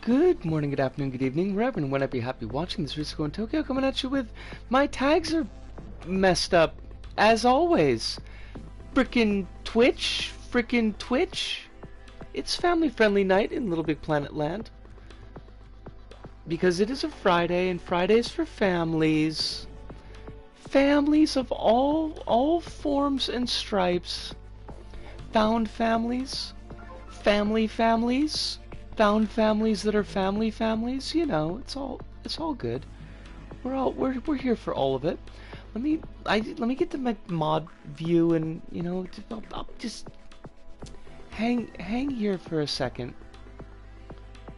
Good morning, good afternoon, good evening, wherever and whenever you happy watching this Risco in Tokyo, coming at you with my tags are messed up as always. Frickin' Twitch. It's family friendly night in Little Big Planet land. Because it is a Friday and Fridays for families. Families of all forms and stripes. Found families. Families. Found families that are families, you know, it's all good. We're here for all of it. Let me get to my mod view and, you know, I'll just hang here for a second.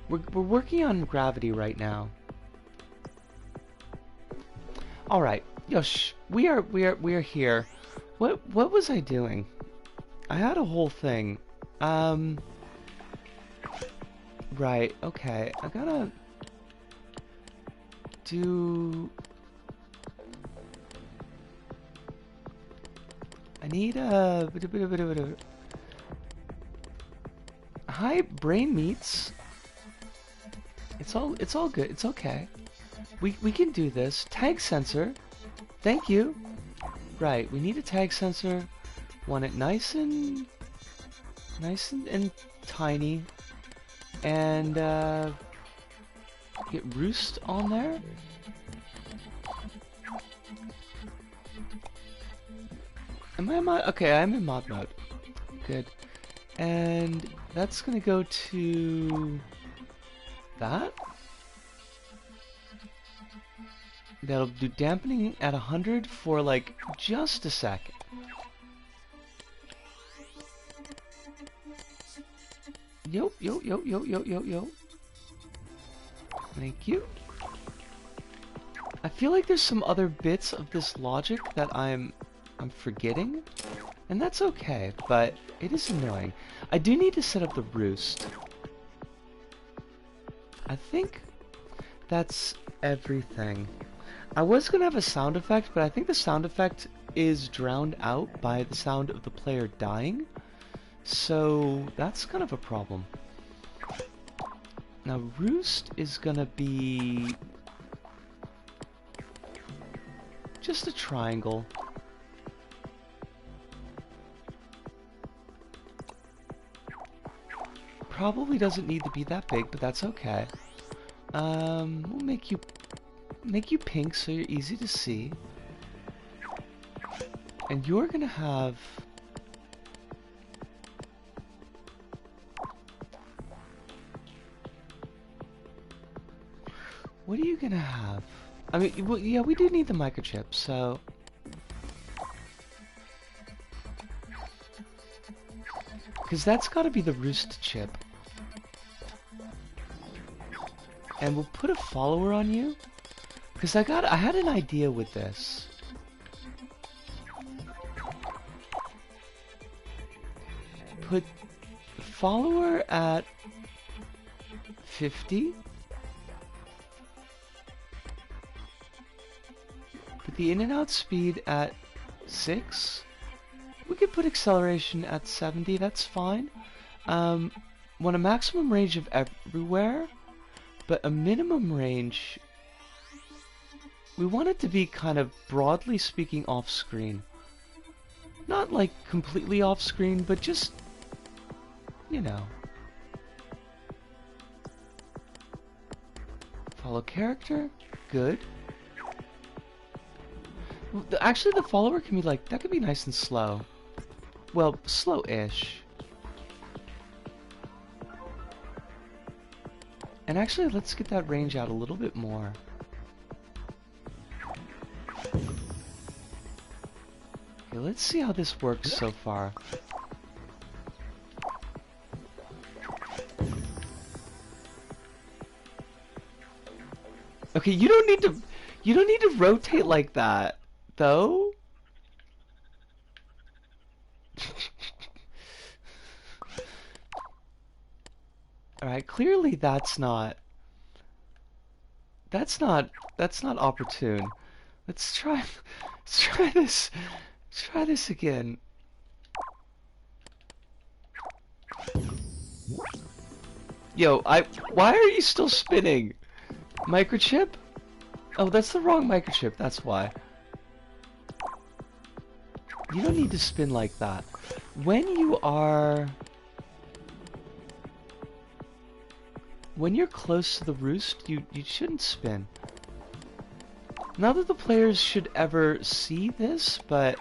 We're working on gravity right now. All right, Yosh, we are here. What was I doing? I had a whole thing. Right, okay, I gotta do... I need a... Hi, brain meats. It's all good, it's okay. We can do this. Tag sensor. Thank you. Right, we need a tag sensor. Want it nice and tiny. And get roost on there. Am I in mod? Okay, I'm in mod mode. Good. And that's gonna go to that. That'll do dampening at 100 for like just a second. Yo. Thank you. I feel like there's some other bits of this logic that I'm forgetting, and that's okay, but it is annoying. I do need to set up the roost. I think that's everything. I was gonna have a sound effect, but I think the sound effect is drowned out by the sound of the player dying. So that's kind of a problem. Now roost is gonna be just a triangle. Probably doesn't need to be that big, but that's okay. We'll make you pink so you're easy to see. And you're gonna have... What are you gonna have? I mean, well, yeah, we do need the microchip, so... Because that's gotta be the roost chip. And we'll put a follower on you. Because I had an idea with this. Put follower at 50. Put the in and out speed at 6. We could put acceleration at 70, that's fine. Want a maximum range of everywhere, but a minimum range... We want it to be kind of, broadly speaking, off-screen. Not like completely off-screen, but just, you know. Follow character, good. Actually, the follower can be like, that could be nice and slow. Well, slow-ish. And actually, let's get that range out a little bit more. Okay, let's see how this works so far. Okay, you don't need to rotate like that, though. Alright, clearly that's not opportune. Let's try this. Let's try this again. Yo, why are you still spinning? Microchip? Oh, that's the wrong microchip, that's why. You don't need to spin like that. When you're close to the roost, you shouldn't spin. Not that the players should ever see this, but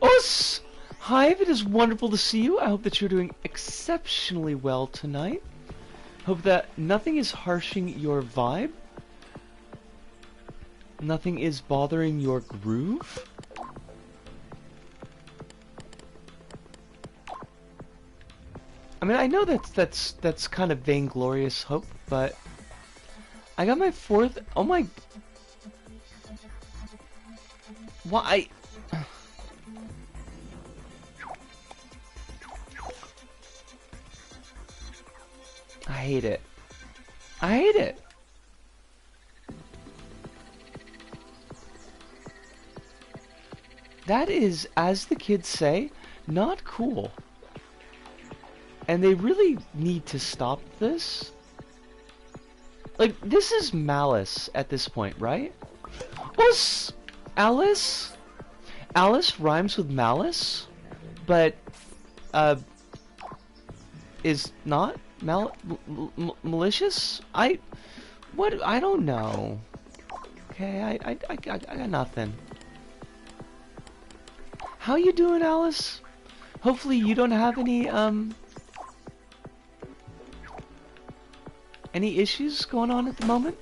Us! Hive, it is wonderful to see you. I hope that you're doing exceptionally well tonight. Hope that nothing is harshing your vibe. Nothing is bothering your groove. I mean, I know that's kind of vainglorious hope, but I got my fourth. Oh my! Why? I hate it. I hate it. That is, as the kids say, not cool. And they really need to stop this. Like, this is malice at this point, right? Was Alice? Alice rhymes with malice, but, is not malicious? I don't know. Okay, I got nothing. How you doing, Alice? Hopefully you don't have any issues going on at the moment?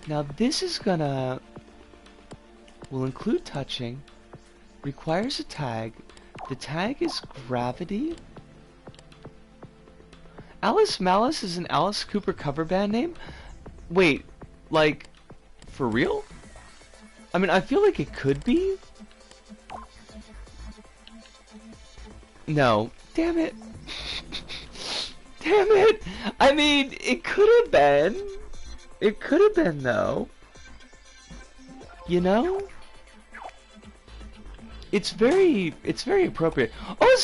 Now this is will include touching, requires a tag. The tag is gravity. Alice Malice is an Alice Cooper cover band name? Wait, like, for real? I mean, I feel like it could be. No. Damn it. Damn it. I mean, it could have been. It could have been, though. You know? It's very appropriate. Oh,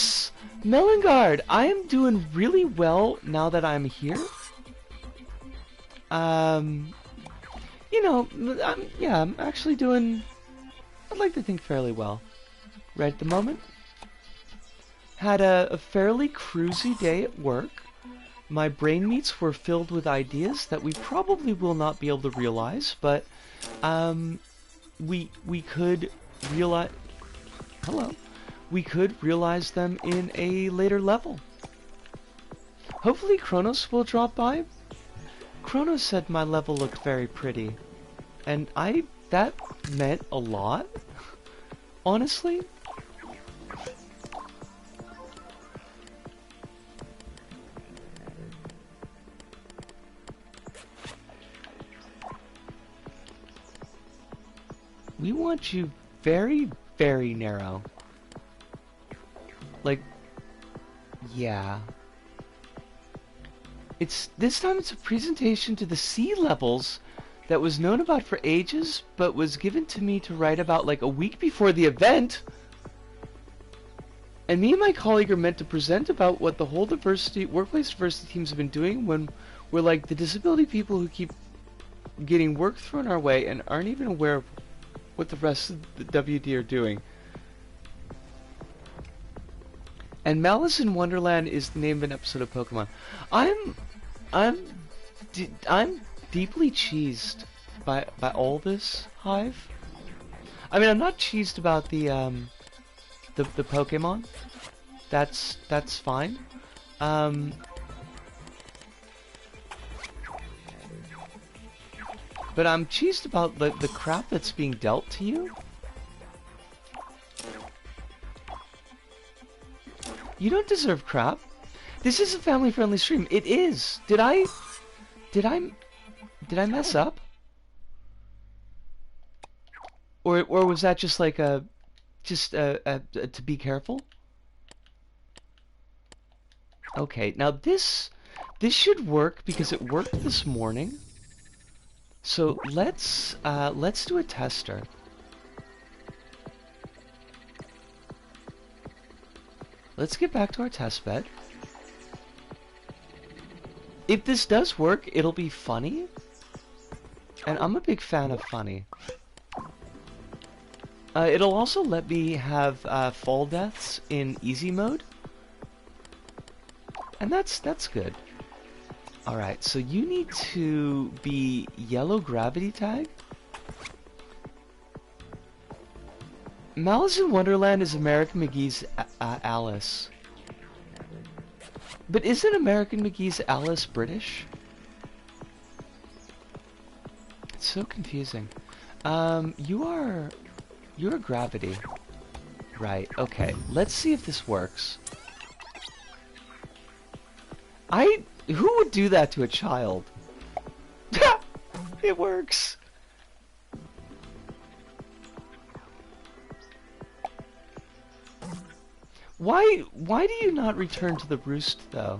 Melangard! I am doing really well now that I'm here. You know, I'm actually doing, I'd like to think, fairly well. Right at the moment. Had a fairly cruisy day at work. My brain meats were filled with ideas that we probably will not be able to realize, but we could realize. Hello. We could realize them in a later level. Hopefully Kronos will drop by. Kronos said my level looked very pretty, and that meant a lot. Honestly. We want you very, very narrow. Like, yeah. This time it's a presentation to the sea levels that was known about for ages, but was given to me to write about like a week before the event. And me and my colleague are meant to present about what the whole workplace diversity teams have been doing when we're like the disability people who keep getting work thrown our way and aren't even aware of what the rest of the WD are doing. And Malice in Wonderland is the name of an episode of Pokemon. I'm deeply cheesed by all this, Hive. I mean, I'm not cheesed about the Pokemon. That's fine. But I'm cheesed about the crap that's being dealt to you. You don't deserve crap. This is a family-friendly stream. It is. Did I mess up? Or was that just like a to be careful? Okay, now this should work because it worked this morning. So let's do a tester. Let's get back to our test bed. If this does work, it'll be funny. And I'm a big fan of funny. It'll also let me have fall deaths in easy mode. And that's good. Alright, so you need to be yellow gravity tag. Malice in Wonderland is American McGee's Alice. But isn't American McGee's Alice British? It's so confusing. You're gravity. Right, okay. Let's see if this works. Who would do that to a child? It works. Why do you not return to the roost though?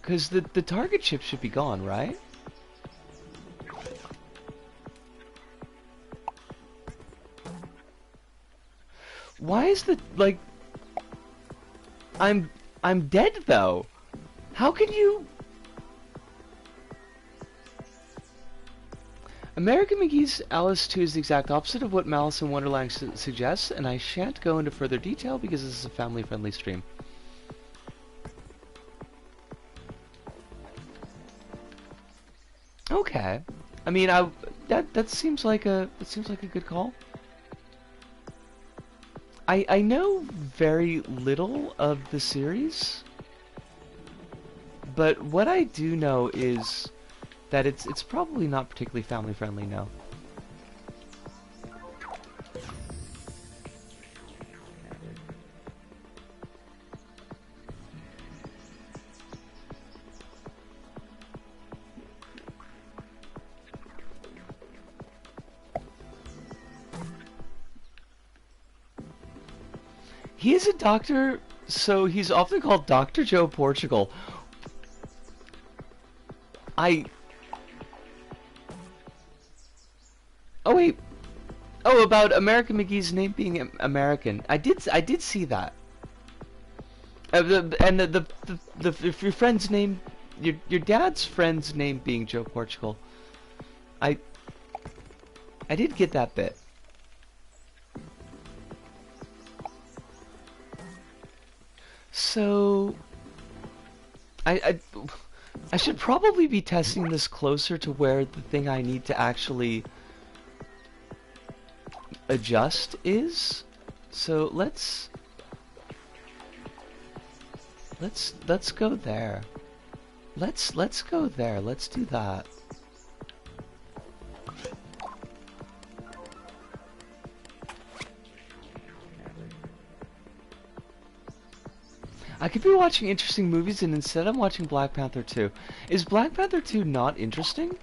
Cause the target ship should be gone, right? Why is the like I'm dead though. How can you American McGee's Alice 2 is the exact opposite of what Malice in Wonderland suggests, and I shan't go into further detail because this is a family-friendly stream. Okay. I mean, that seems like a good call. I know very little of the series, but what I do know is that it's probably not particularly family friendly now. He is a doctor, so he's often called Dr. Joe Portugal. Oh wait. Oh, about American McGee's name being American. I did see that. Your friend's name, your dad's friend's name being Joe Portugal. I did get that bit. So I should probably be testing this closer to where the thing I need to actually adjust is. So let's go there. Let's go there. Let's do that. I could be watching interesting movies and instead I'm watching Black Panther 2. Is Black Panther 2 not interesting?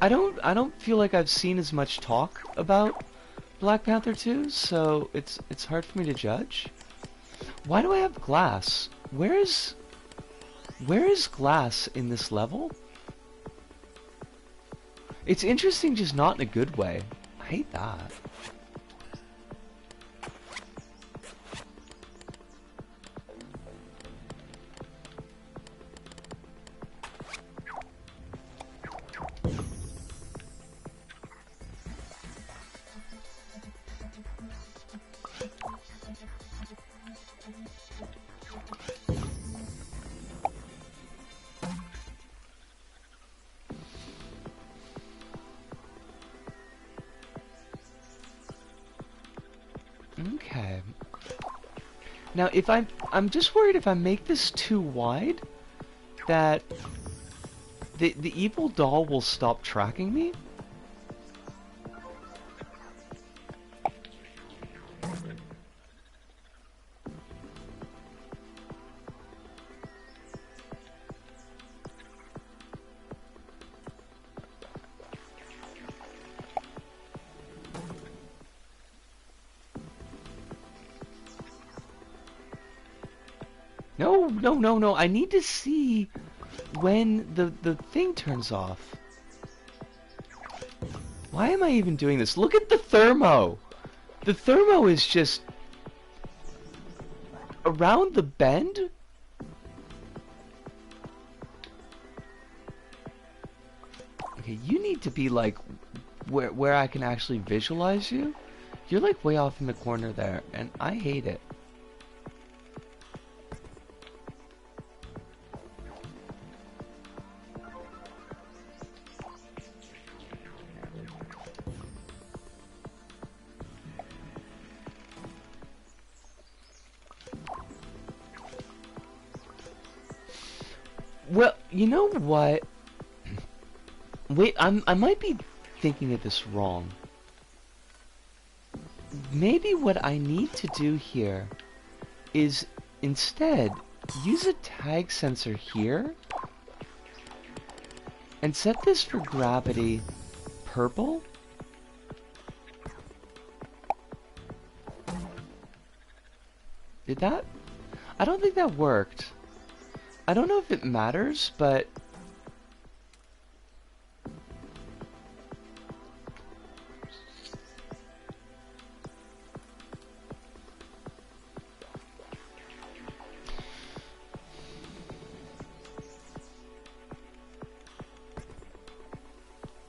I don't feel like I've seen as much talk about Black Panther 2, so it's hard for me to judge. Why do I have glass? Where is glass in this level? It's interesting, just not in a good way. I hate that. Okay. Now, if I'm just worried if I make this too wide, that the evil doll will stop tracking me. No, no, no, no. I need to see when the thing turns off. Why am I even doing this? Look at the thermo! The thermo is just around the bend? Okay, you need to be like where I can actually visualize you. You're like way off in the corner there, and I hate it. Well, you know what? Wait, I might be thinking of this wrong. Maybe what I need to do here is instead use a tag sensor here and set this for gravity purple. Did that? I don't think that worked. I don't know if it matters, but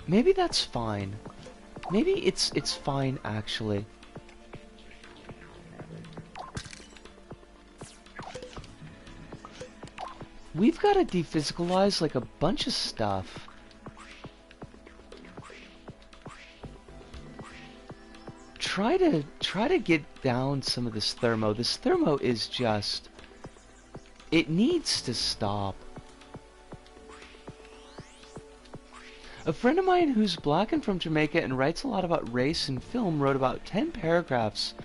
maybe that's fine. Maybe it's fine actually. We've got to dephysicalize like a bunch of stuff. Try to get down some of this thermo. This thermo is just, it needs to stop. A friend of mine who's black and from Jamaica and writes a lot about race and film wrote about 10 paragraphs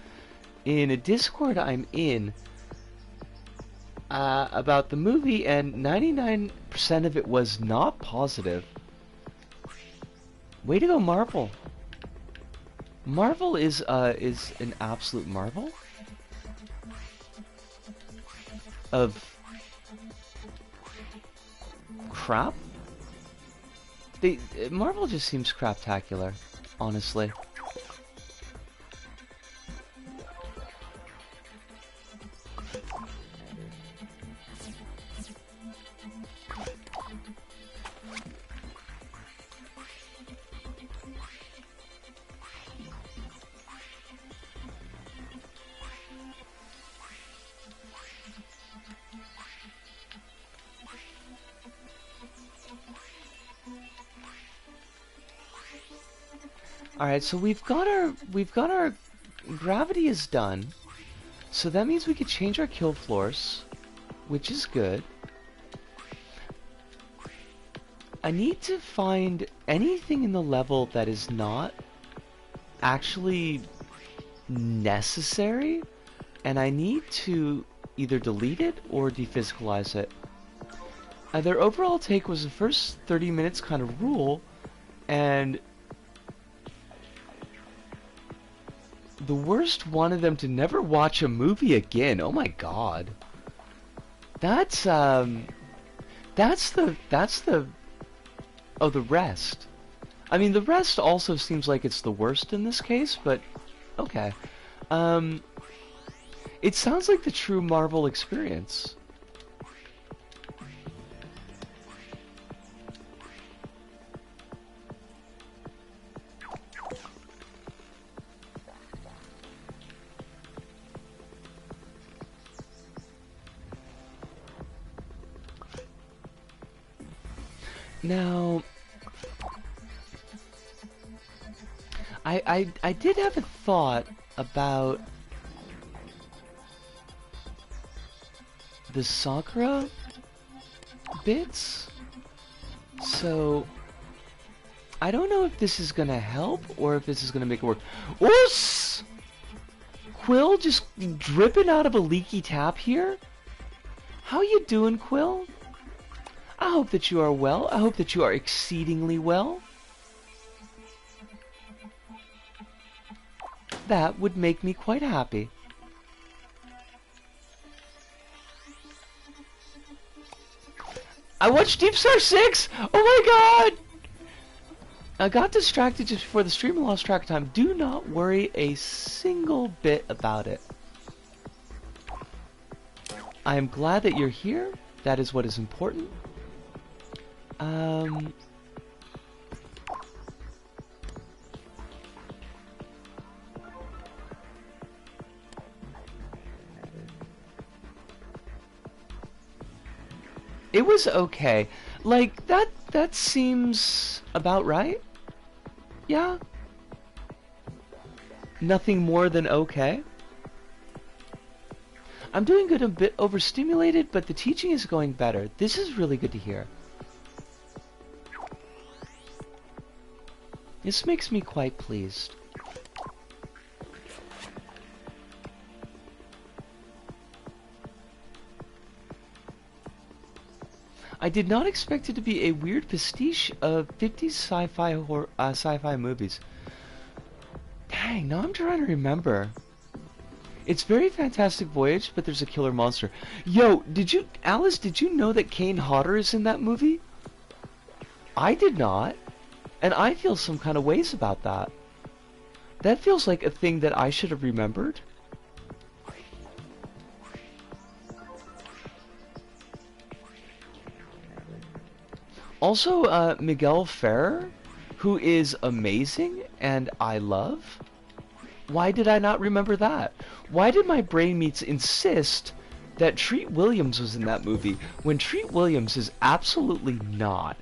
in a Discord I'm in about the movie, and 99% of it was not positive. Way to go, Marvel. Marvel is an absolute marvel of crap. Marvel just seems craptacular, honestly. Alright, so we've got our gravity is done. So that means we could change our kill floors, which is good. I need to find anything in the level that is not actually necessary, and I need to either delete it or dephysicalize it. Their overall take was the first 30 minutes kind of rule, and the worst wanted them to never watch a movie again. Oh my god. That's the oh, the rest. I mean, the rest also seems like it's the worst in this case, but okay. It sounds like the true Marvel experience. Now, I did have a thought about the Sakura bits, so I don't know if this is gonna help or if this is gonna make it work. Oos! Quill just dripping out of a leaky tap here? How you doing, Quill? I hope that you are well. I hope that you are exceedingly well. That would make me quite happy. I watched Deep Star 6! Oh my god! I got distracted just before the stream and lost track of time. Do not worry a single bit about it. I am glad that you're here. That is what is important. It was okay. Like, that seems about right. Yeah. Nothing more than okay. I'm doing good, a bit overstimulated, but the teaching is going better. This is really good to hear. This makes me quite pleased. I did not expect it to be a weird pastiche of 50s sci-fi movies. Dang, now I'm trying to remember. It's very Fantastic Voyage, but there's a killer monster. Yo, Alice, did you know that Kane Hodder is in that movie? I did not, and I feel some kind of ways about that. That feels like a thing that I should have remembered. Also, Miguel Ferrer, who is amazing and I love. Why did I not remember that? Why did my brain meats insist that Treat Williams was in that movie when Treat Williams is absolutely not?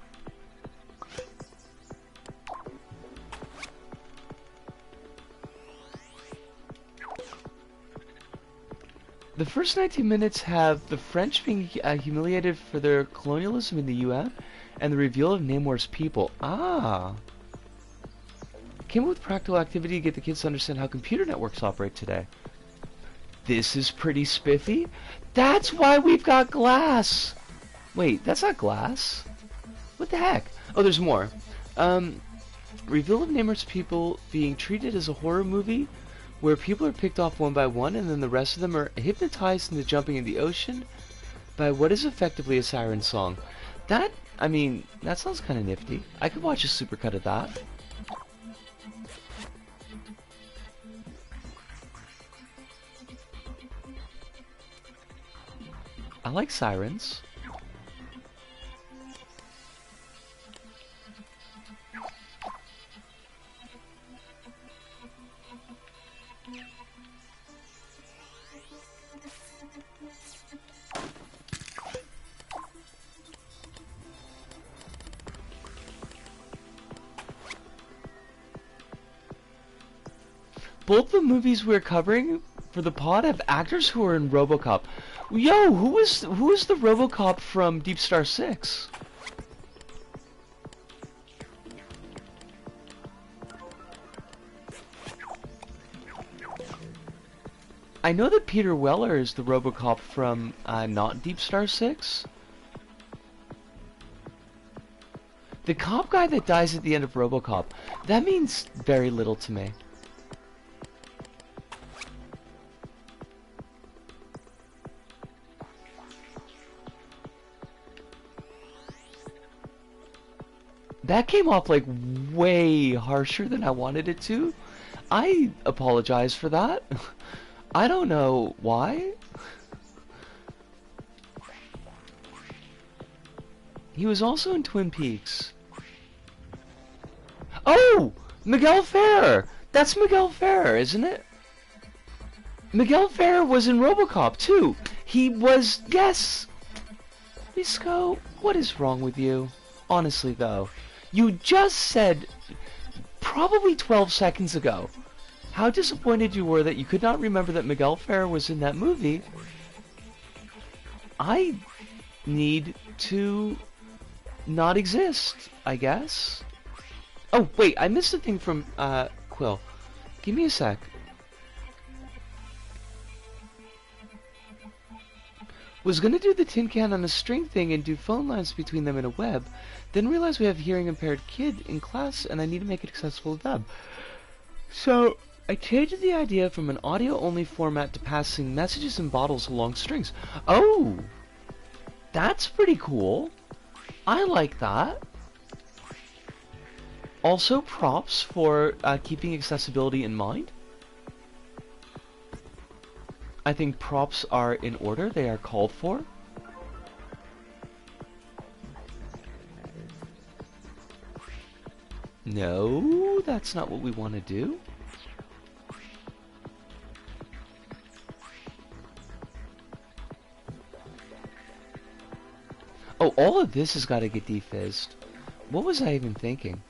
The first 19 minutes have the French being humiliated for their colonialism in the UN and the reveal of Namor's people. Ah. Came up with practical activity to get the kids to understand how computer networks operate today. This is pretty spiffy. That's why we've got glass. Wait, that's not glass. What the heck? Oh, there's more. Reveal of Namor's people being treated as a horror movie where people are picked off one by one and then the rest of them are hypnotized into jumping in the ocean by what is effectively a siren song. That, I mean, that sounds kind of nifty. I could watch a supercut of that. I like sirens. Both the movies we're covering for the pod have actors who are in RoboCop. Yo, who is the RoboCop from Deep Star 6? I know that Peter Weller is the RoboCop from not Deep Star 6. The cop guy that dies at the end of RoboCop, that means very little to me. That came off like way harsher than I wanted it to. I apologize for that. I don't know why. He was also in Twin Peaks. Oh! Miguel Ferrer! That's Miguel Ferrer, isn't it? Miguel Ferrer was in RoboCop too. He was, yes! Risco, what is wrong with you? Honestly though. You just said, probably 12 seconds ago, how disappointed you were that you could not remember that Miguel Ferrer was in that movie. I need to not exist, I guess. Oh, wait, I missed a thing from, Quill. Give me a sec. Was gonna do the tin can on a string thing and do phone lines between them in a web, then realized we have a hearing impaired kid in class and I need to make it accessible to them. So, I changed the idea from an audio-only format to passing messages in bottles along strings. Oh! That's pretty cool. I like that. Also, props for keeping accessibility in mind. I think props are in order. They are called for. No, that's not what we want to do. Oh, all of this has got to get defizzed. What was I even thinking?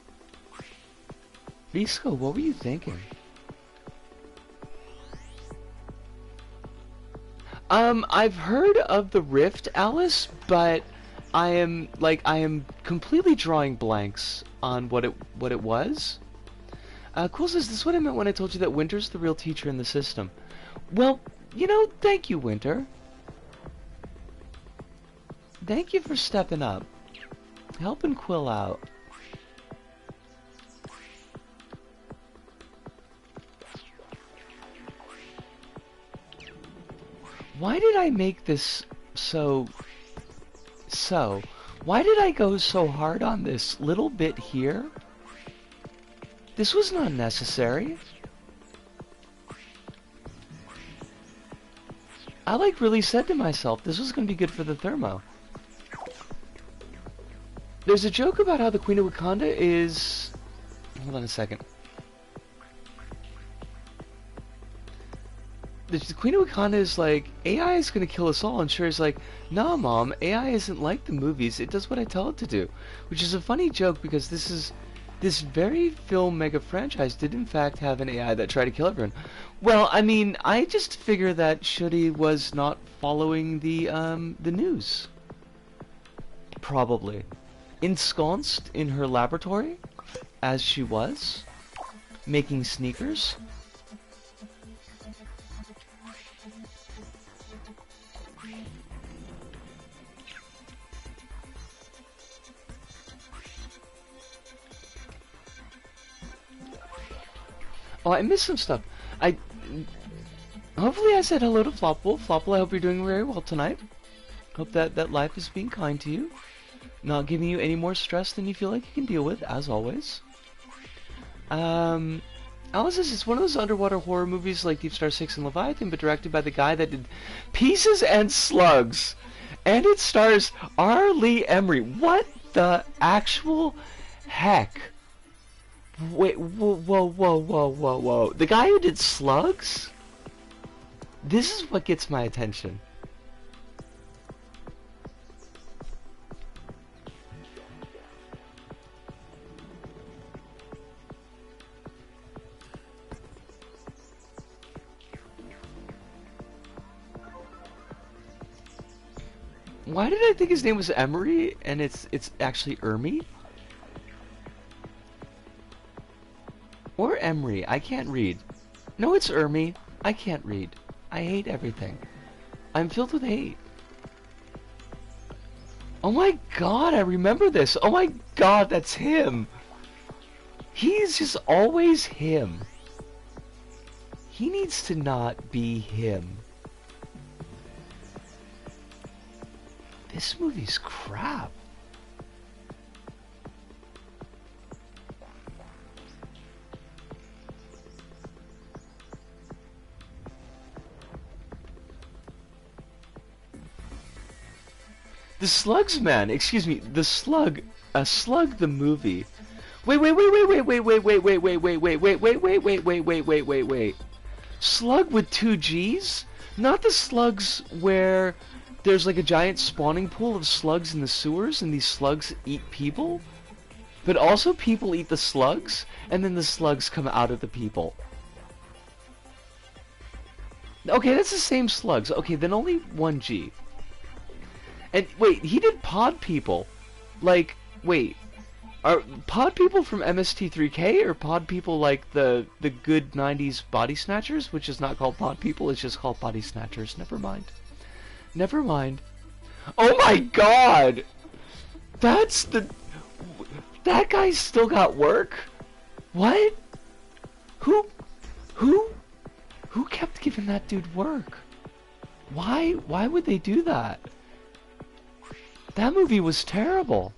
Visco, what were you thinking? I've heard of the Rift, Alice, but I am completely drawing blanks on what it was. Cool says, this is what I meant when I told you that Winter's the real teacher in the system. Well, you know, thank you, Winter. Thank you for stepping up. Helping Quill out. Why did I make this so... Why did I go so hard on this little bit here? This was not necessary. I really said to myself, this was going to be good for the thermo. There's a joke about how the Queen of Wakanda is... Hold on a second. The Queen of Wakanda is like, AI is going to kill us all, and Shuri's like, nah, Mom, AI isn't like the movies, it does what I tell it to do. Which is a funny joke, because this very film mega franchise did in fact have an AI that tried to kill everyone. Well, I mean, I just figure that Shuri was not following the news. Probably. Ensconced in her laboratory, as she was, making sneakers. Oh, I missed some stuff. Hopefully I said hello to Flopple. Flopple, I hope you're doing very well tonight. Hope that life is being kind to you. Not giving you any more stress than you feel like you can deal with, as always. Alice says it's one of those underwater horror movies like Deep Star 6 and Leviathan, but directed by the guy that did Pieces and Slugs. And it stars R. Lee Emery. What the actual heck? Wait, whoa. The guy who did Slugs? This is what gets my attention. Why did I think his name was Emery and it's actually Ermy? Or Emery, I can't read. No, it's Ermy. I can't read. I hate everything. I'm filled with hate. Oh my god, I remember this. Oh my god, that's him. He's just always him. He needs to not be him. This movie's crap. The Slugs Man, excuse me, the Slug, Slug the movie. Wait. Slug with 2 G's? Not the slugs where there's like a giant spawning pool of slugs in the sewers and these slugs eat people? But also people eat the slugs, and then the slugs come out of the people. Okay, that's the same slugs. Okay, then only 1 G. And wait, he did Pod People. Like, wait, are Pod People from MST3K or Pod People like the good 90s Body Snatchers, which is not called Pod People, it's just called Body Snatchers. Never mind. Never mind. Oh my god! That's the... That guy's still got work? What? Who kept giving that dude work? Why would they do that? That movie was terrible.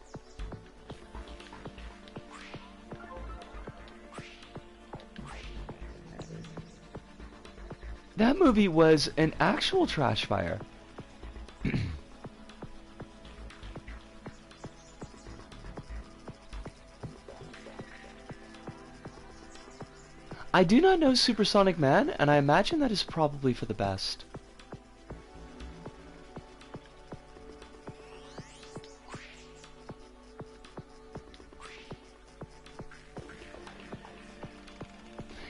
That movie was an actual trash fire. I do not know Supersonic Man, and I imagine that is probably for the best.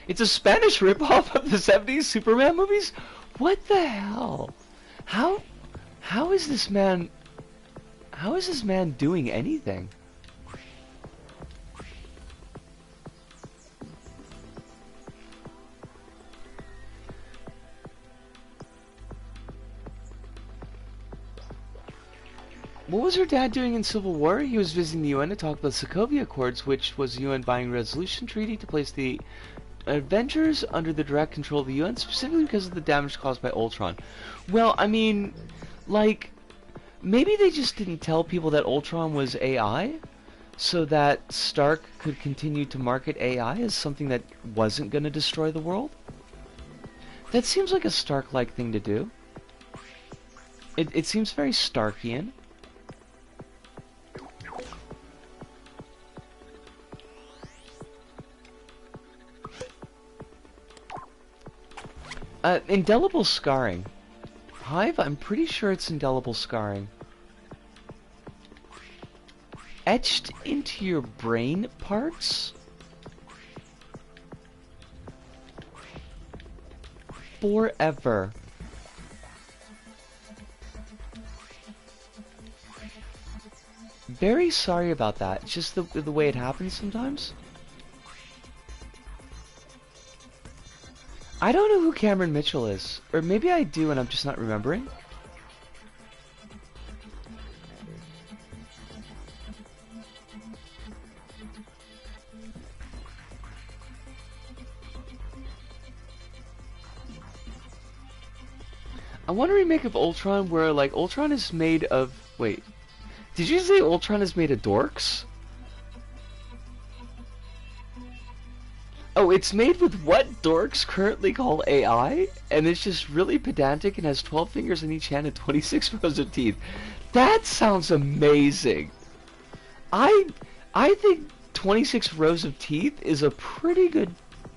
It's a Spanish ripoff of the 70s Superman movies? What the hell? How is this man doing anything? What was her dad doing in Civil War? He was visiting the UN to talk about the Sokovia Accords, which was the UN binding resolution treaty to place the Avengers under the direct control of the UN, specifically because of the damage caused by Ultron. Well, I mean, like, maybe they just didn't tell people that Ultron was AI, so that Stark could continue to market AI as something that wasn't going to destroy the world? That seems like a Stark-like thing to do. It seems very Starkian. Indelible scarring. Hive, I'm pretty sure it's indelible scarring. Etched into your brain parts? Forever. Very sorry about that. It's just the way it happens sometimes. I don't know who Cameron Mitchell is. Or maybe I do and I'm just not remembering. I want a remake of Ultron where, like, Ultron is made of... Wait. Did you say Ultron is made of dorks? Oh, it's made with what dorks currently call AI, and it's just really pedantic and has 12 fingers in each hand and 26 rows of teeth. That sounds amazing. I think 26 rows of teeth is a pretty good,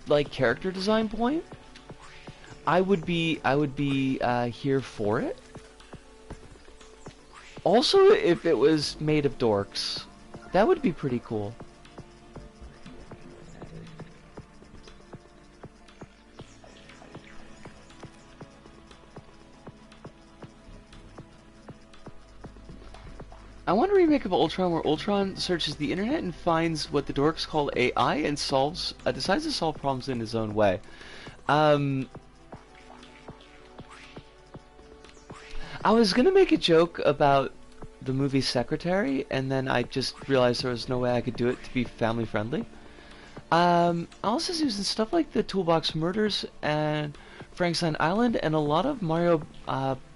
like, character design point. I would be here for it. Also, if it was made of dorks, that would be pretty cool. I want a remake of Ultron where Ultron searches the internet and finds what the dorks call AI and decides to solve problems in his own way. I was gonna make a joke about the movie Secretary, and then I just realized there was no way I could do it to be family friendly. Also using stuff like the Toolbox Murders and Frankenstein Island and a lot of Mario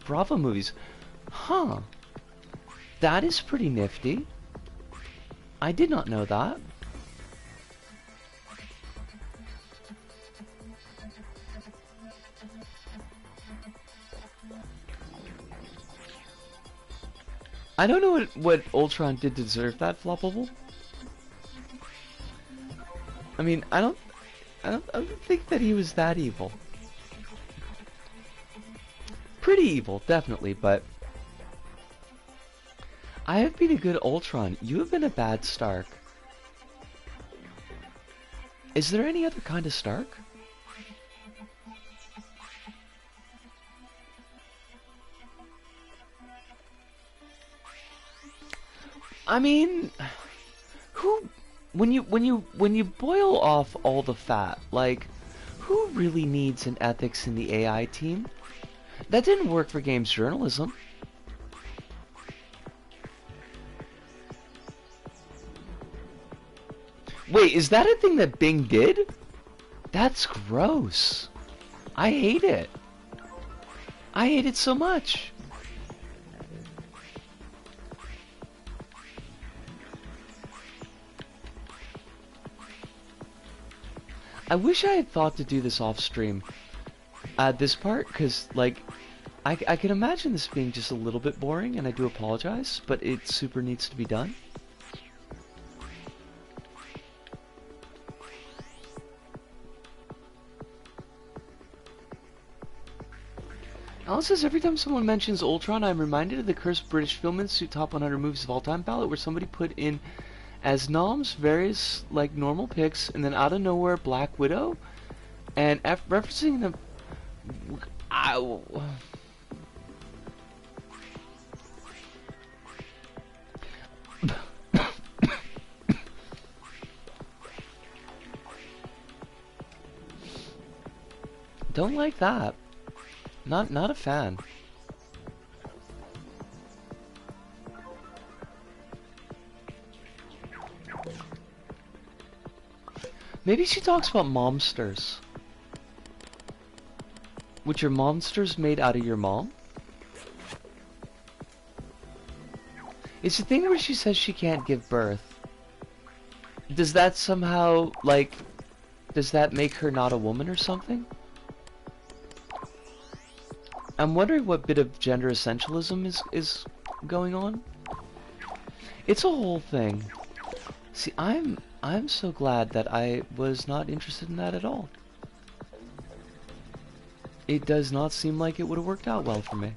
Brava movies. Huh. That is pretty nifty. I did not know that. I don't know what Ultron did to deserve that floppable. I mean, I don't think that he was that evil. Pretty evil, definitely, but I have been a good Ultron. You have been a bad Stark. Is there any other kind of Stark? I mean, when you boil off all the fat, like, who really needs an ethics in the AI team? That didn't work for games journalism. Wait, is that a thing that Bing did? That's gross. I hate it. I hate it so much. I wish I had thought to do this off stream. This part, because, like, I can imagine this being just a little bit boring, and I do apologize, but it super needs to be done. Alice says, every time someone mentions Ultron, I'm reminded of the cursed British Film Institute Top 100 Movies of All Time ballot, where somebody put in as noms various, like, normal picks, and then out of nowhere, Black Widow, and referencing the... Ow. Don't like that. Not a fan. Maybe she talks about momsters. Which are monsters made out of your mom? It's the thing where she says she can't give birth. Does that somehow, like, does that make her not a woman or something? I'm wondering what bit of gender essentialism is going on. It's a whole thing. See, I'm so glad that I was not interested in that at all. It does not seem like it would have worked out well for me.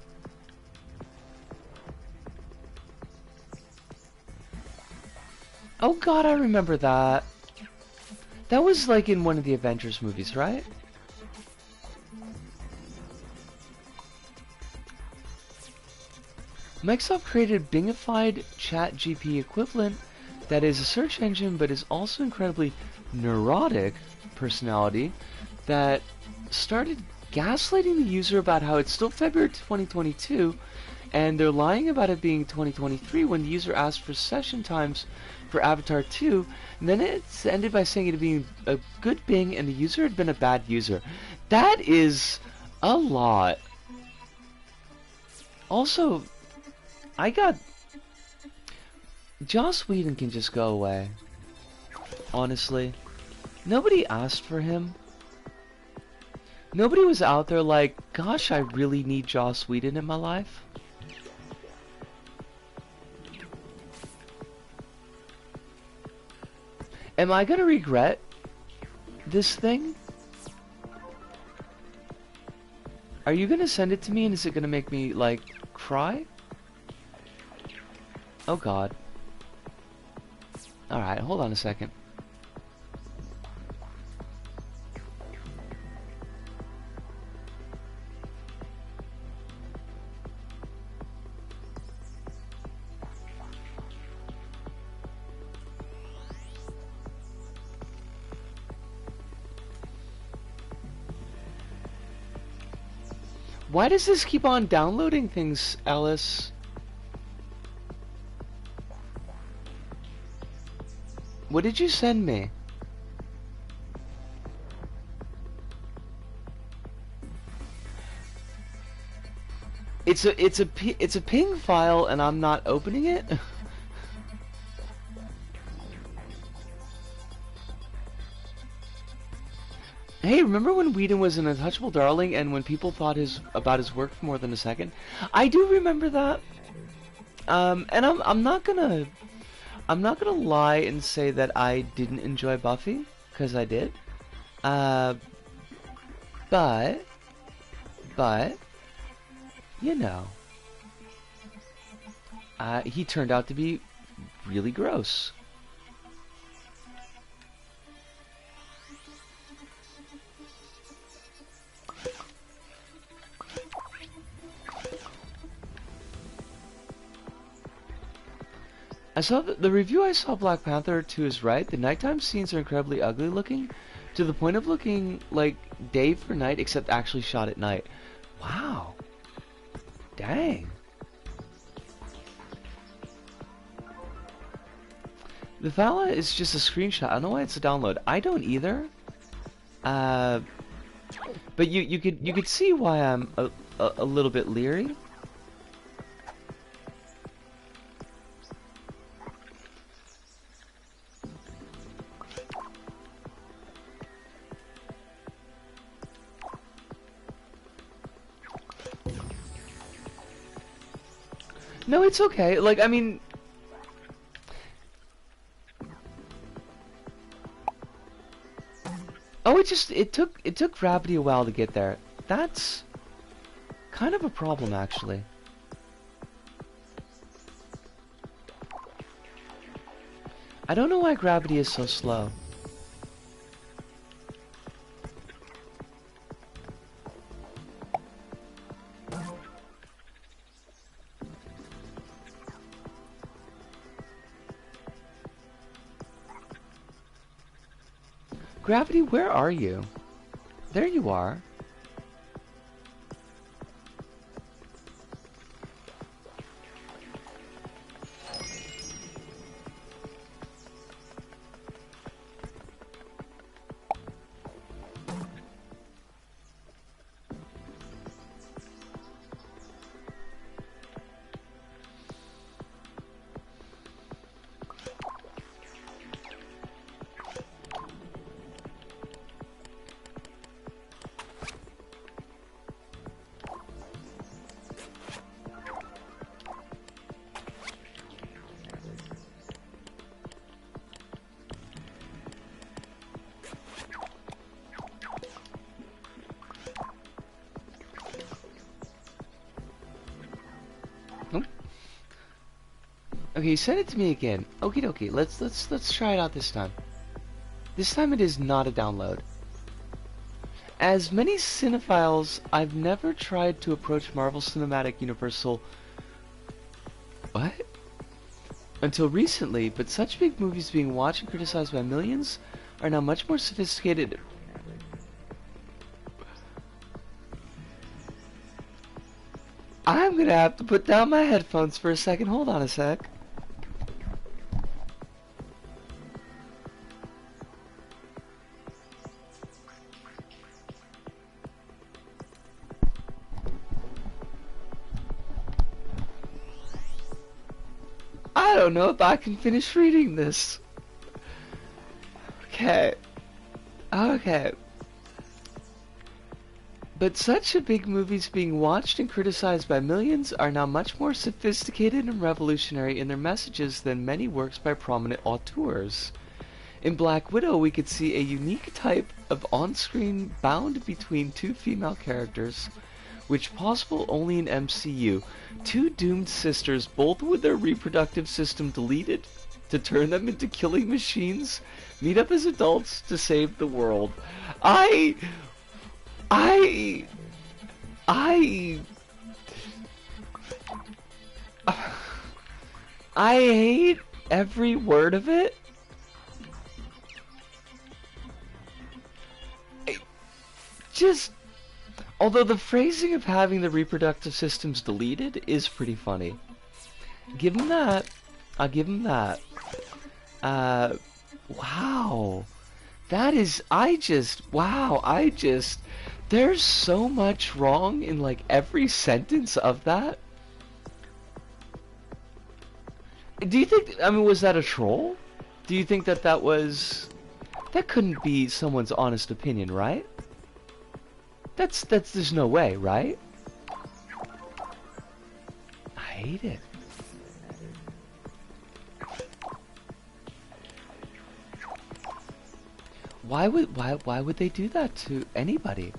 Oh god, I remember that. That was like in one of the Avengers movies, right? Microsoft created Bingified ChatGPT equivalent that is a search engine but is also incredibly neurotic personality that started gaslighting the user about how it's still February 2022 and they're lying about it being 2023 when the user asked for session times for Avatar 2, and then it's ended by saying it being a good Bing and the user had been a bad user. That is a lot. Also, Joss Whedon can just go away. Honestly. Nobody asked for him. Nobody was out there like, gosh, I really need Joss Whedon in my life. Am I gonna regret this thing? Are you gonna send it to me and is it gonna make me, like, cry? Oh god. Alright, hold on a second. Why does this keep on downloading things, Alice? What did you send me? It's a ping file and I'm not opening it? Hey, remember when Whedon was an untouchable darling and when people thought about his work for more than a second? I do remember that. And I'm not gonna lie and say that I didn't enjoy Buffy, because I did. But you know, he turned out to be really gross. I saw the review I saw Black Panther 2 is right. The nighttime scenes are incredibly ugly looking, to the point of looking like day for night, except actually shot at night. Wow. Dang. The file is just a screenshot. I don't know why it's a download. I don't either. But you could see why I'm a little bit leery. No, it's okay. Like, I mean... Oh, it took gravity a while to get there. That's kind of a problem, actually. I don't know why gravity is so slow. Gravity, where are you? There you are. Nope. Okay, send it to me again. Okie dokie. Let's try it out this time. This time it is not a download. As many cinephiles, I've never tried to approach Marvel Cinematic Universal... What? Until recently, but such big movies being watched and criticized by millions are now much more sophisticated. I'm gonna have to put down my headphones for a second. Hold on a sec. I don't know if I can finish reading this. Okay. Okay. But such a big movies being watched and criticized by millions are now much more sophisticated and revolutionary in their messages than many works by prominent auteurs. In Black Widow, we could see a unique type of on-screen bound between two female characters, which possible only in MCU. Two doomed sisters, both with their reproductive system deleted to turn them into killing machines, meet up as adults to save the world. I hate every word of it. Although the phrasing of having the reproductive systems deleted is pretty funny. Give him that. I'll give him that. Wow. That is, there's so much wrong in like every sentence of that. Do you think, I mean, was that a troll? Do you think that that couldn't be someone's honest opinion, right? There's no way, right? I hate it. Why would they do that to anybody?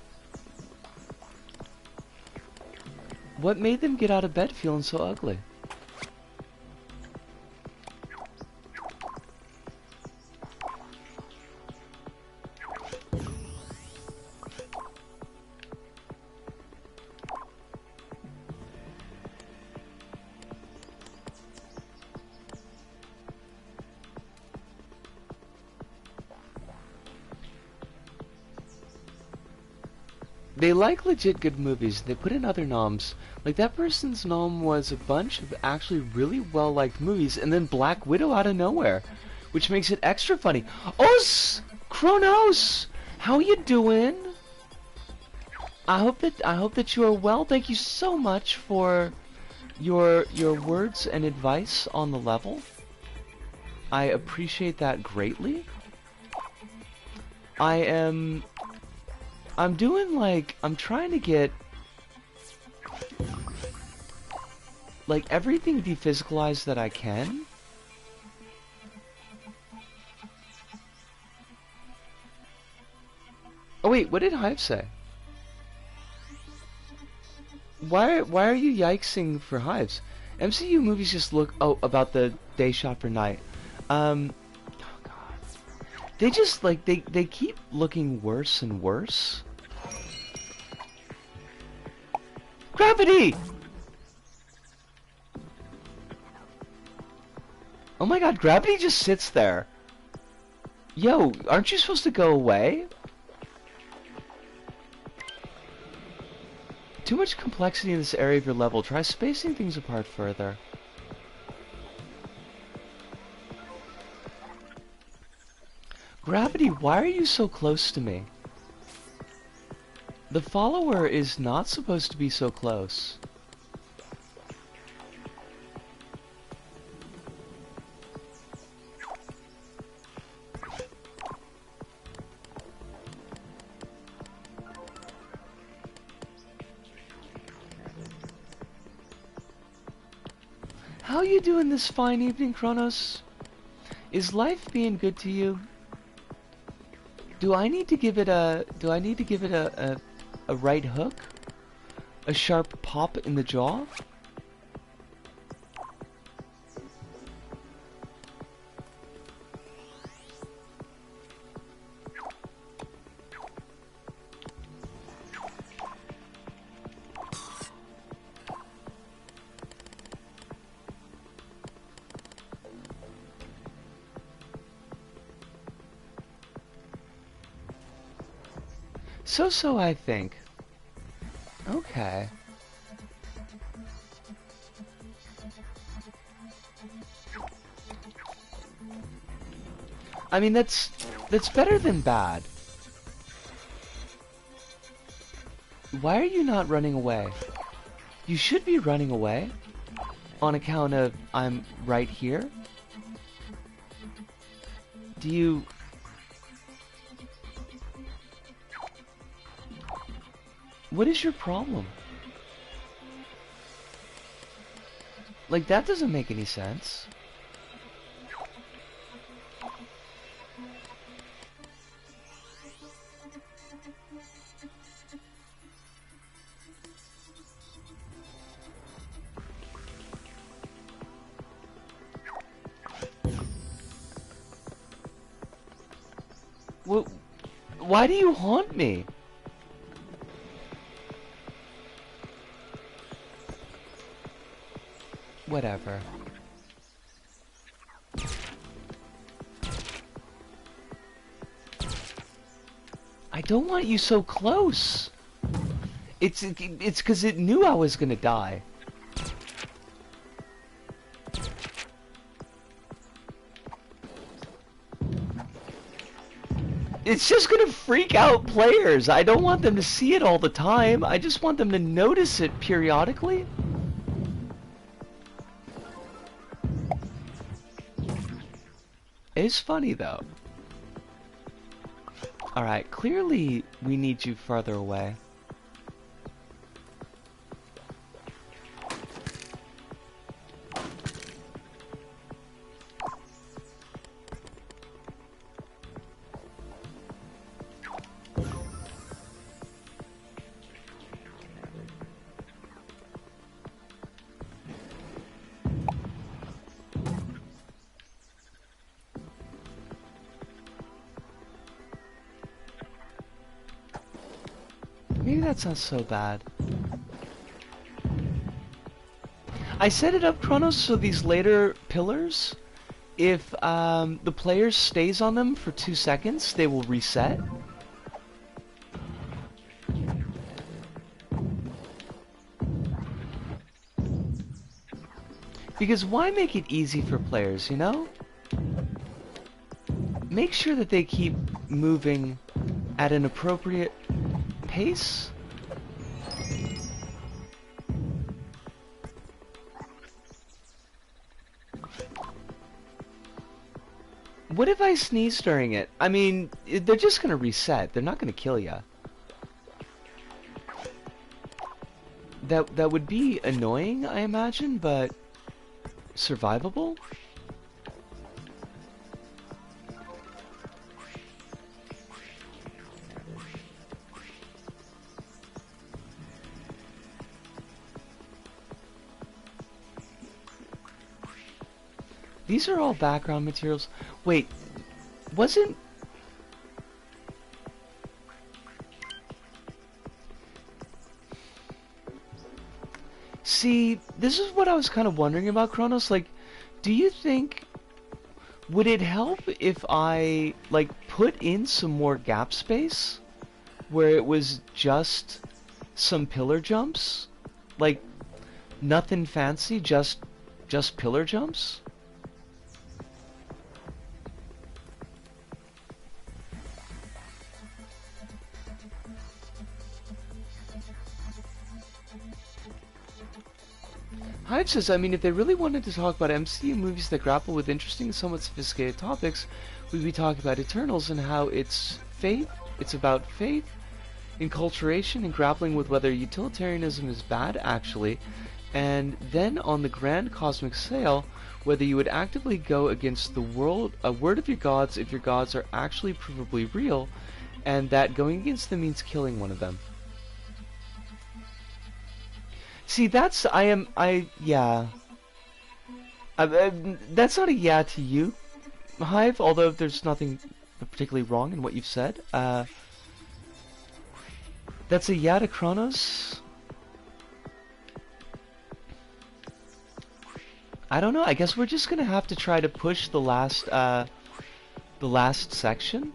What made them get out of bed feeling so ugly? They like legit good movies. They put in other noms. Like that person's nom was a bunch of actually really well-liked movies, and then Black Widow out of nowhere, which makes it extra funny. Os Kronos, how you doing? I hope that you are well. Thank you so much for your words and advice on the level. I appreciate that greatly. I'm doing like, I'm trying to get like, everything dephysicalized that I can. Oh wait, what did Hive say? Why are you yikesing for Hives? MCU movies just look... Oh, about the day shot for night. Oh god. They just, like, they keep looking worse and worse. Gravity! Oh my god, gravity just sits there. Yo, aren't you supposed to go away? Too much complexity in this area of your level. Try spacing things apart further. Gravity, why are you so close to me? The follower is not supposed to be so close. How you doing this fine evening, Kronos? Is life being good to you? Do I need to give it a right hook? A sharp pop in the jaw? So I think. Okay. I mean, that's better than bad. Why are you not running away? You should be running away. On account of I'm right here. Do you... What is your problem? Like, that doesn't make any sense. Well, why do you haunt me? Whatever. I don't want you so close. It's because it knew I was gonna die. It's just gonna freak out players. I don't want them to see it all the time. I just want them to notice it periodically. It's funny though. Alright, clearly we need you farther away. Maybe that's not so bad. I set it up, Kronos, so these later pillars, if the player stays on them for 2 seconds, they will reset. Because why make it easy for players, you know? Make sure that they keep moving at an appropriate pace. What if I sneeze during it? I mean, they're just gonna reset. They're not gonna kill ya. that would be annoying, I imagine, but survivable? These are all background materials. Wait, wasn't... See, this is what I was kind of wondering about, Kronos. Like, do you think... Would it help if I, like, put in some more gap space? Where it was just some pillar jumps? Like, nothing fancy, just pillar jumps? Hive says, I mean, if they really wanted to talk about MCU movies that grapple with interesting and somewhat sophisticated topics, we'd be talking about Eternals and how it's about faith, enculturation, and grappling with whether utilitarianism is bad, actually, and then on the grand cosmic scale, whether you would actively go against the word of your gods if your gods are actually provably real, and that going against them means killing one of them. See, that's, yeah. That's not a yeah to you, Hive, although there's nothing particularly wrong in what you've said. That's a yeah to Kronos. I don't know, I guess we're just gonna have to try to push the last section.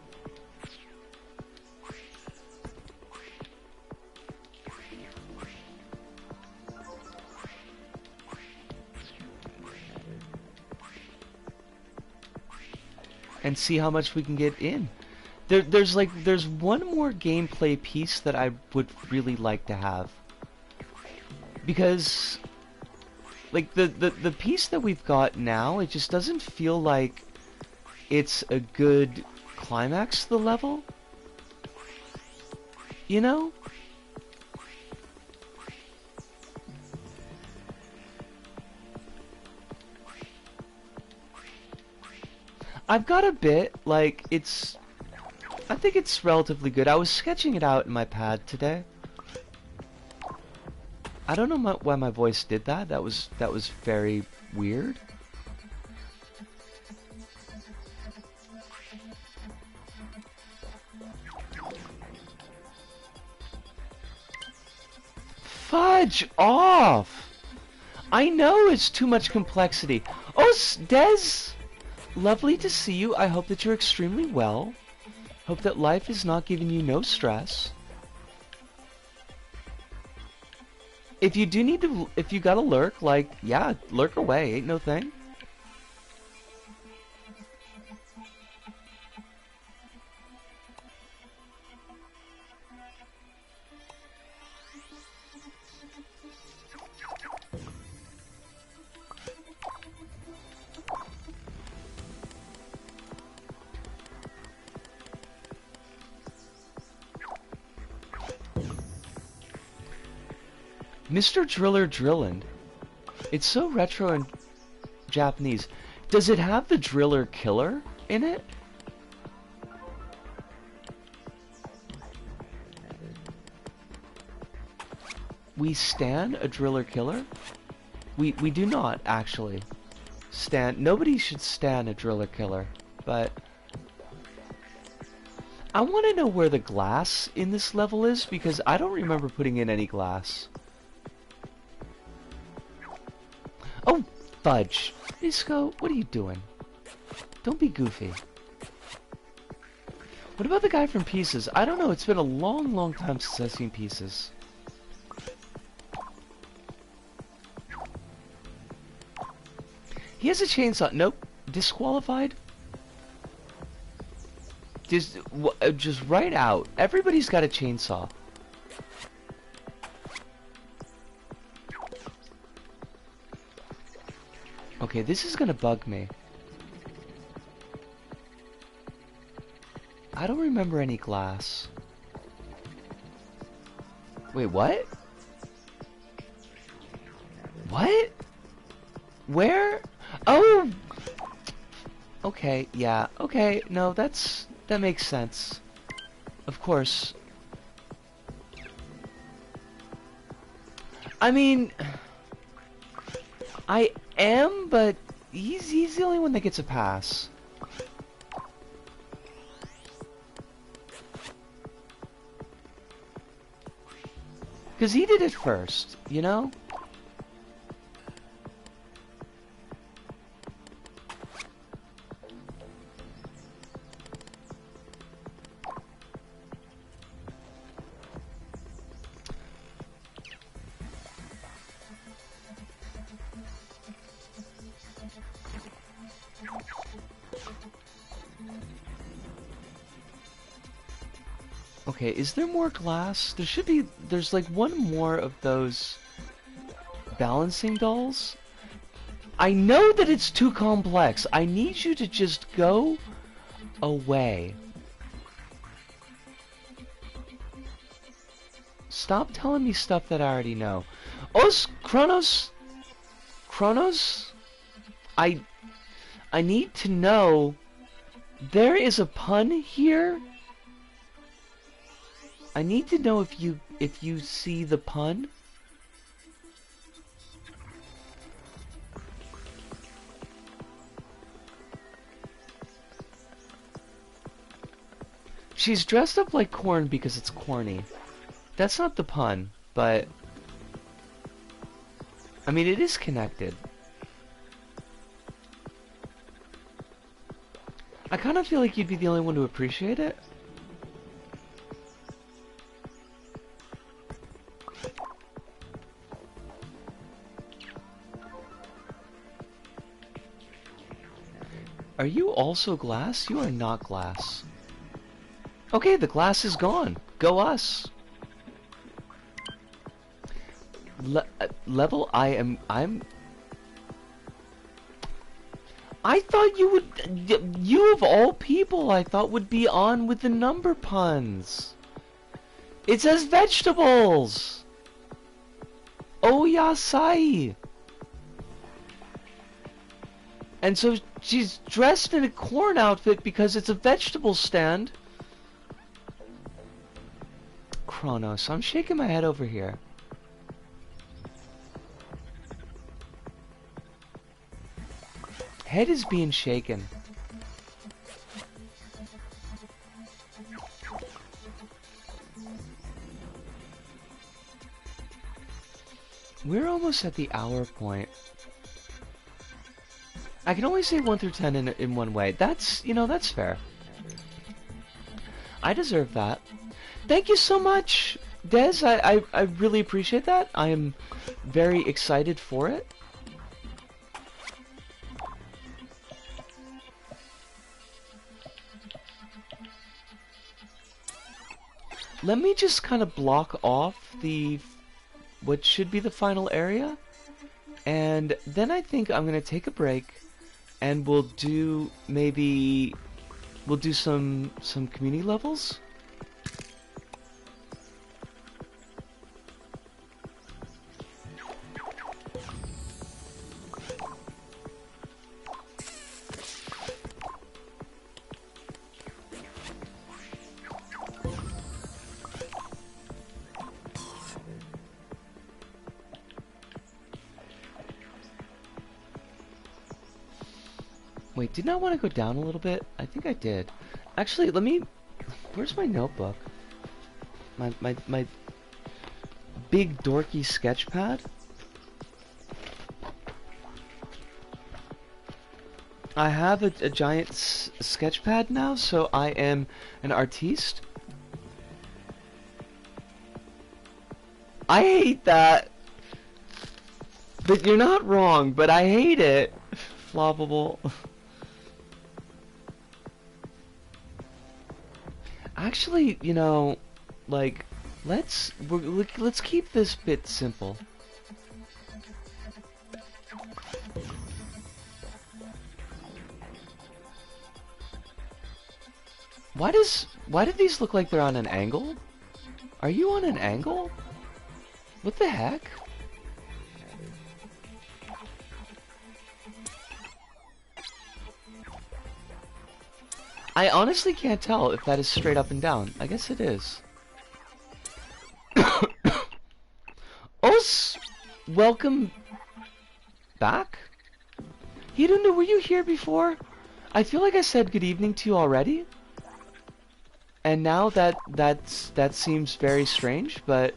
And see how much we can get in. There's one more gameplay piece that I would really like to have. Because like the piece that we've got now, it just doesn't feel like it's a good climax to the level. You know? I've got a bit, like, I think it's relatively good. I was sketching it out in my pad today. I don't know why my voice did that. That was very weird. Fudge off! I know it's too much complexity. Oh, Des! Lovely to see you. I hope that you're extremely well. Hope that life is not giving you no stress. If you do need to, if you gotta lurk, like, yeah, lurk away, ain't no thing. Mr. Driller Drillin'. It's so retro and Japanese. Does it have the Driller Killer in it? We stan a Driller Killer? We do not, actually. Nobody should stan a Driller Killer, but... I want to know where the glass in this level is, because I don't remember putting in any glass. Oh, fudge. Nisco, what are you doing? Don't be goofy. What about the guy from Pieces? I don't know, it's been a long, long time since I've seen Pieces. He has a chainsaw. Nope. Disqualified? Just right out. Everybody's got a chainsaw. Okay, this is gonna bug me. I don't remember any glass. Wait, what? What? Where? Oh! Okay, yeah. Okay, no, that makes sense. Of course. I mean, I am, but he's the only one that gets a pass. Because he did it first, you know? Okay, is there more glass? There should be, there's like one more of those balancing dolls. I know that it's too complex. I need you to just go away. Stop telling me stuff that I already know. Kronos? Kronos? I need to know. There is a pun here. I need to know if you see the pun. She's dressed up like corn because it's corny. That's not the pun, but I mean it is connected. I kind of feel like you'd be the only one to appreciate it. Are you also glass? You are not glass. Okay, the glass is gone. Go us. Level I'm I thought you of all people I thought would be on with the number puns. It says vegetables. Oh yasai. And so she's dressed in a corn outfit because it's a vegetable stand. Kronos, I'm shaking my head over here. Head is being shaken. We're almost at the hour point. I can only say 1 through 10 in one way. That's, you know, that's fair. I deserve that. Thank you so much, Des. I really appreciate that. I am very excited for it. Let me just kind of block off what should be the final area. And then I think I'm going to take a break. And we'll do some community levels. Wait, didn't I want to go down a little bit? I think I did. Actually, where's my notebook? My big dorky sketch pad? I have a giant sketch pad now, so I am an artiste. I hate that. But you're not wrong, but I hate it. Floppable. Actually, you know, like, let's keep this bit simple. Why do these look like they're on an angle? Are you on an angle? What the heck? I honestly can't tell if that is straight up and down. I guess it is. Os, welcome back? Hirunu, were you here before? I feel like I said good evening to you already. And now that seems very strange, but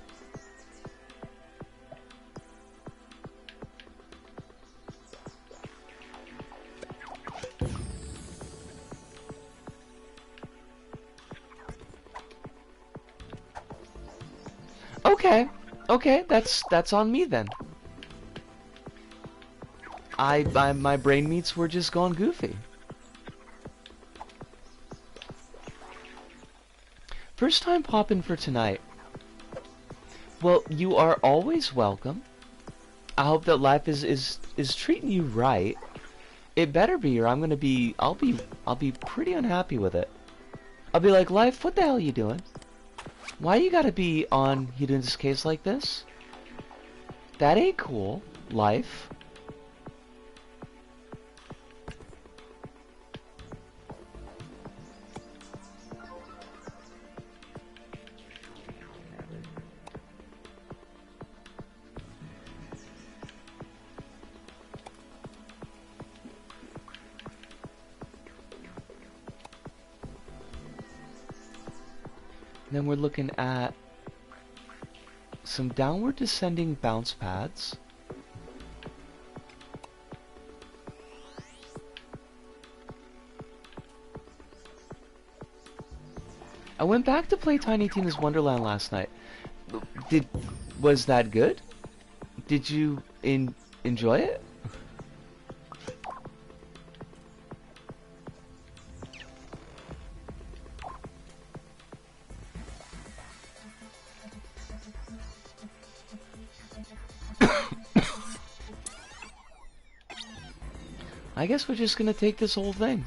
okay, that's on me then. My brain meats were just gone goofy. First time popping for tonight. Well, you are always welcome. I hope that life is treating you right. It better be, or I'll be pretty unhappy with it. I'll be like, life, what the hell are you doing? Why you gotta be on you doing this case like this? That ain't cool, life. Then we're looking at some downward descending bounce pads. I went back to play Tiny Tina's Wonderland last night. Was that good? Did you enjoy it? I guess we're just gonna take this whole thing.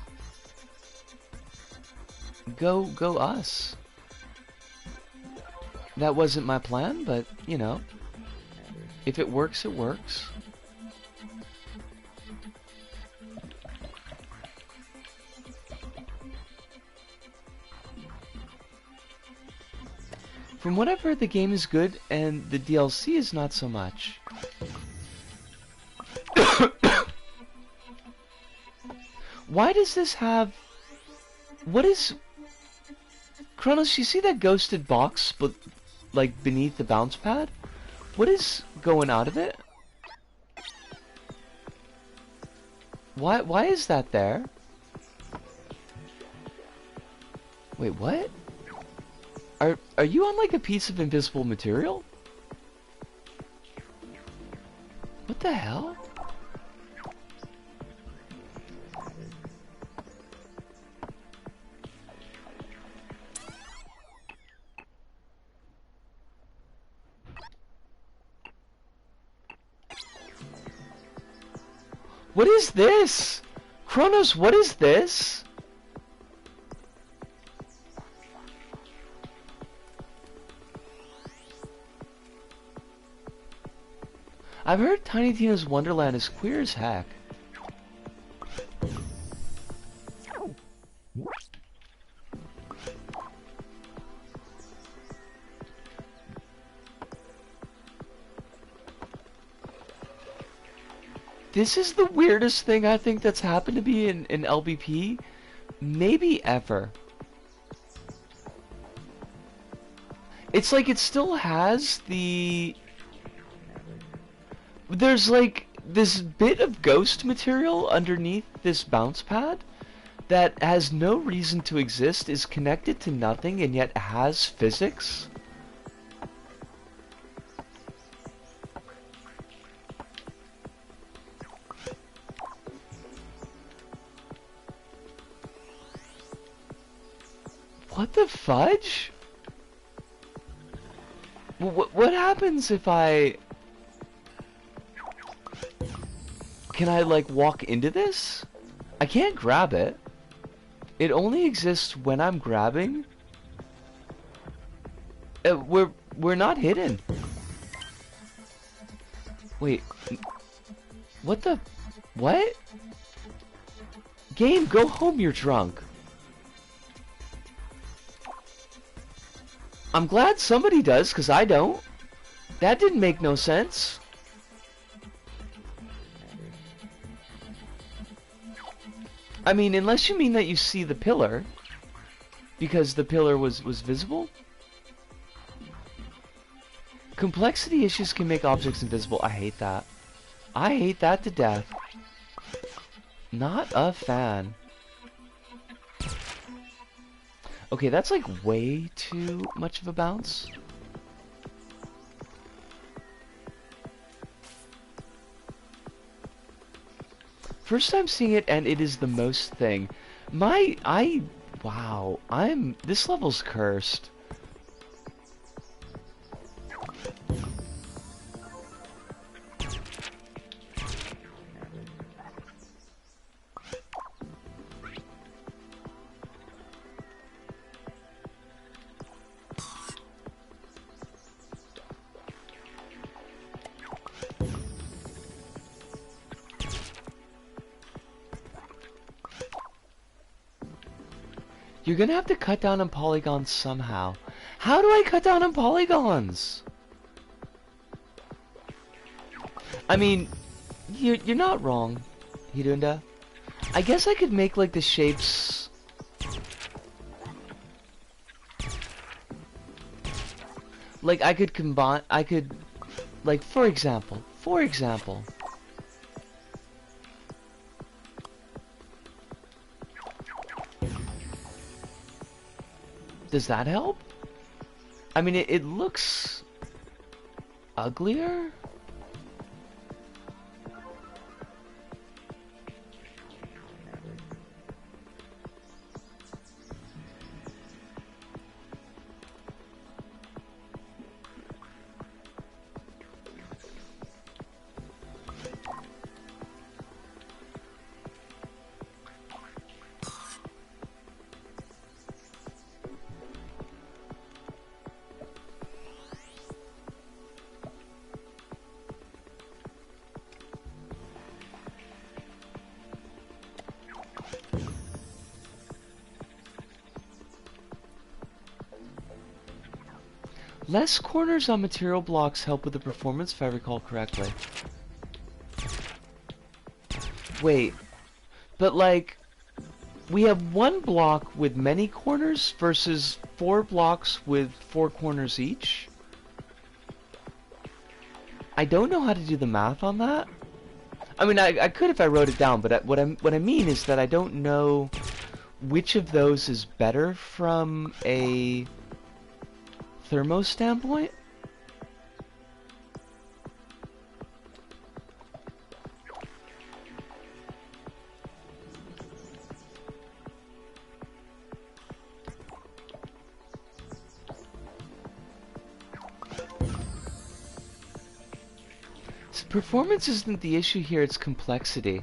Go us. That wasn't my plan, but, you know, if it works, it works. From what I've heard, the game is good, and the DLC is not so much. Why does this have... What is... Kronos, you see that ghosted box, but like beneath the bounce pad? What is going out of it? Why is that there? Wait, what? Are you on like a piece of invisible material? What the hell? What is this? Kronos, what is this? I've heard Tiny Tina's Wonderland is queer as heck. This is the weirdest thing I think that's happened to me in LBP, maybe ever. It's like it still has the... There's like this bit of ghost material underneath this bounce pad that has no reason to exist, is connected to nothing, and yet has physics. What the fudge? What happens if I... Can I, like, walk into this? I can't grab it. It only exists when I'm grabbing. We're not hidden. Wait. What the... What? Game, go home, you're drunk. I'm glad somebody does, because I don't. That didn't make no sense. I mean, unless you mean that you see the pillar, because the pillar was visible. Complexity issues can make objects invisible. I hate that. I hate that to death. Not a fan. Okay, that's like way too much of a bounce. First time seeing it, and it is the most thing. Wow, this level's cursed. You're gonna have to cut down on polygons somehow. How do I cut down on polygons? I mean, you're not wrong, Hidunda. I guess I could make like the shapes. Like I could combine. I could, like for example. Does that help? I mean, it looks uglier. Less corners on material blocks help with the performance, if I recall correctly. Wait, but like, we have one block with many corners versus 4 blocks with 4 corners each? I don't know how to do the math on that. I mean, I could if I wrote it down, but what I mean is that I don't know which of those is better from a thermo standpoint. So performance isn't the issue here, it's complexity.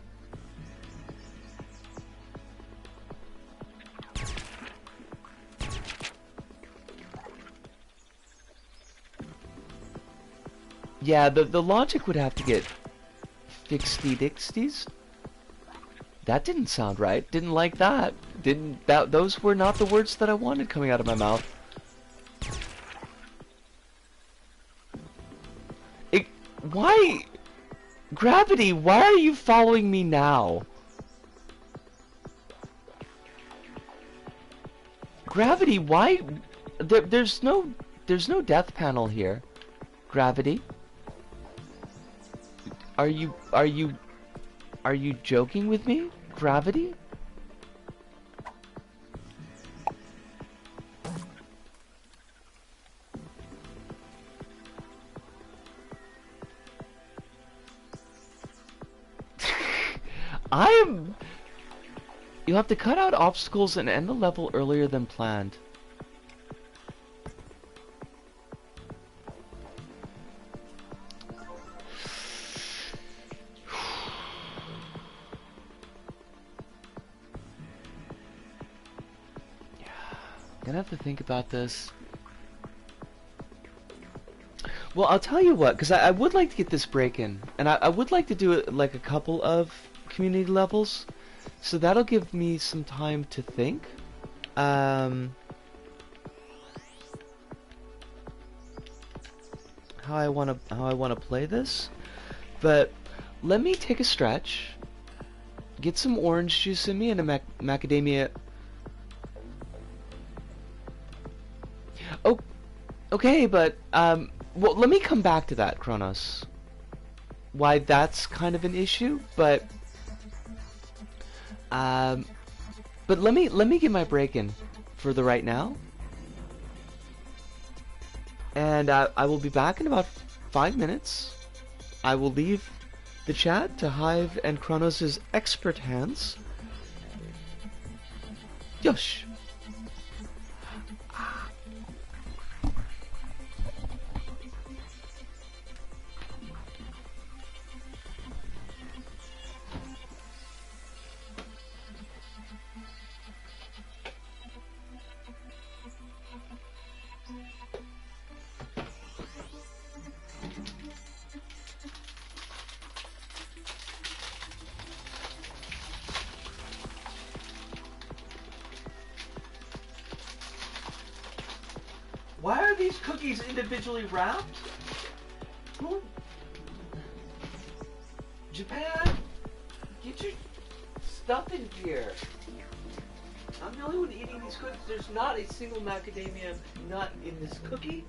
Yeah, the logic would have to get fixty-dixties. That didn't sound right. Didn't like that. Those were not the words that I wanted coming out of my mouth. Why? Gravity, why are you following me now? Gravity, why? There's no death panel here. Gravity? Are you joking with me? Gravity? You'll have to cut out obstacles and end the level earlier than planned. Gonna have to think about this. Well, I'll tell you what, because I would like to get this break in, and I would like to do it like a couple of community levels, so that'll give me some time to think. how I wanna play this. But let me take a stretch, get some orange juice in me and a macadamia. Oh, okay, but well, let me come back to that, Kronos. Why that's kind of an issue, um, but let me get my break in for the right now, and I will be back in about 5 minutes. I will leave the chat to Hive and Kronos' expert hands. Yosh. Why are these cookies individually wrapped? Who? Japan, get your stuff in here. I'm the only one eating these cookies. There's not a single macadamia nut in this cookie.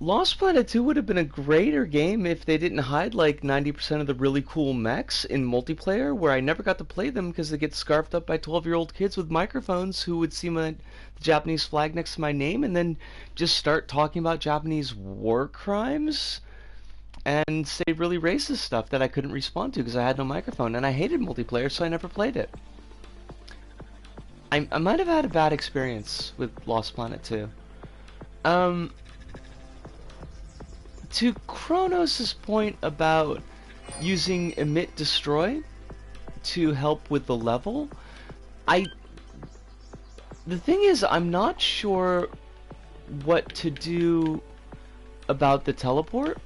Lost Planet 2 would have been a greater game if they didn't hide like 90% of the really cool mechs in multiplayer, where I never got to play them because they get scarfed up by 12-year-old kids with microphones who would see the Japanese flag next to my name and then just start talking about Japanese war crimes and say really racist stuff that I couldn't respond to because I had no microphone. And I hated multiplayer, so I never played it. I might have had a bad experience with Lost Planet 2. To Kronos' point about using emit destroy to help with the level, the thing is, I'm not sure what to do about the teleport.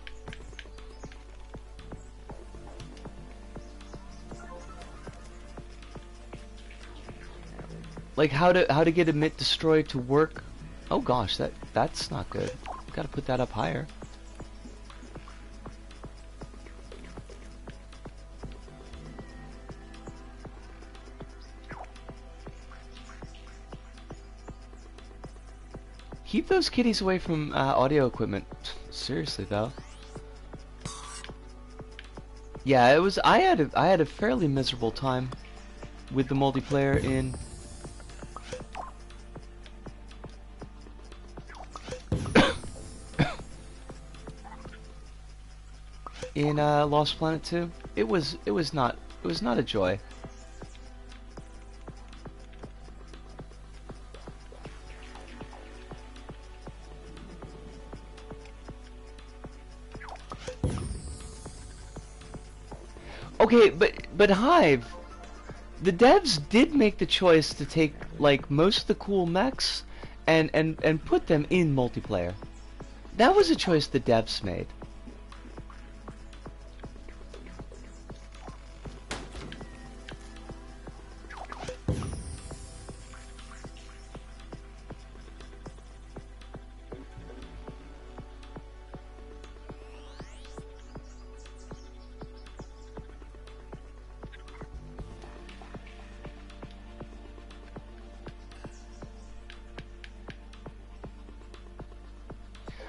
Like how to get emit destroy to work. Oh gosh, that's not good. Gotta put that up higher. Keep those kitties away from audio equipment. Seriously though. Yeah, it was. I had a fairly miserable time with the multiplayer in Lost Planet 2. It was not a joy. Okay, but Hive, the devs did make the choice to take like most of the cool mechs and put them in multiplayer. That was a choice the devs made.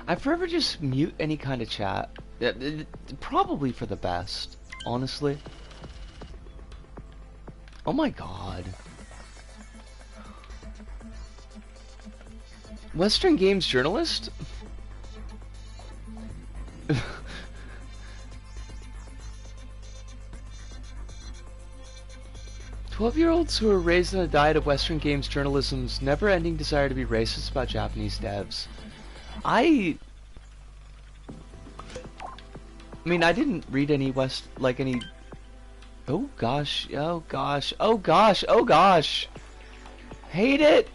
I forever just mute any kind of chat. Probably for the best, honestly. Oh my god. Western Games journalist? 12-year-olds who are raised on a diet of Western Games journalism's never-ending desire to be racist about Japanese devs. I mean, I didn't read any any... Oh gosh, oh gosh, oh gosh, oh gosh! Hate it!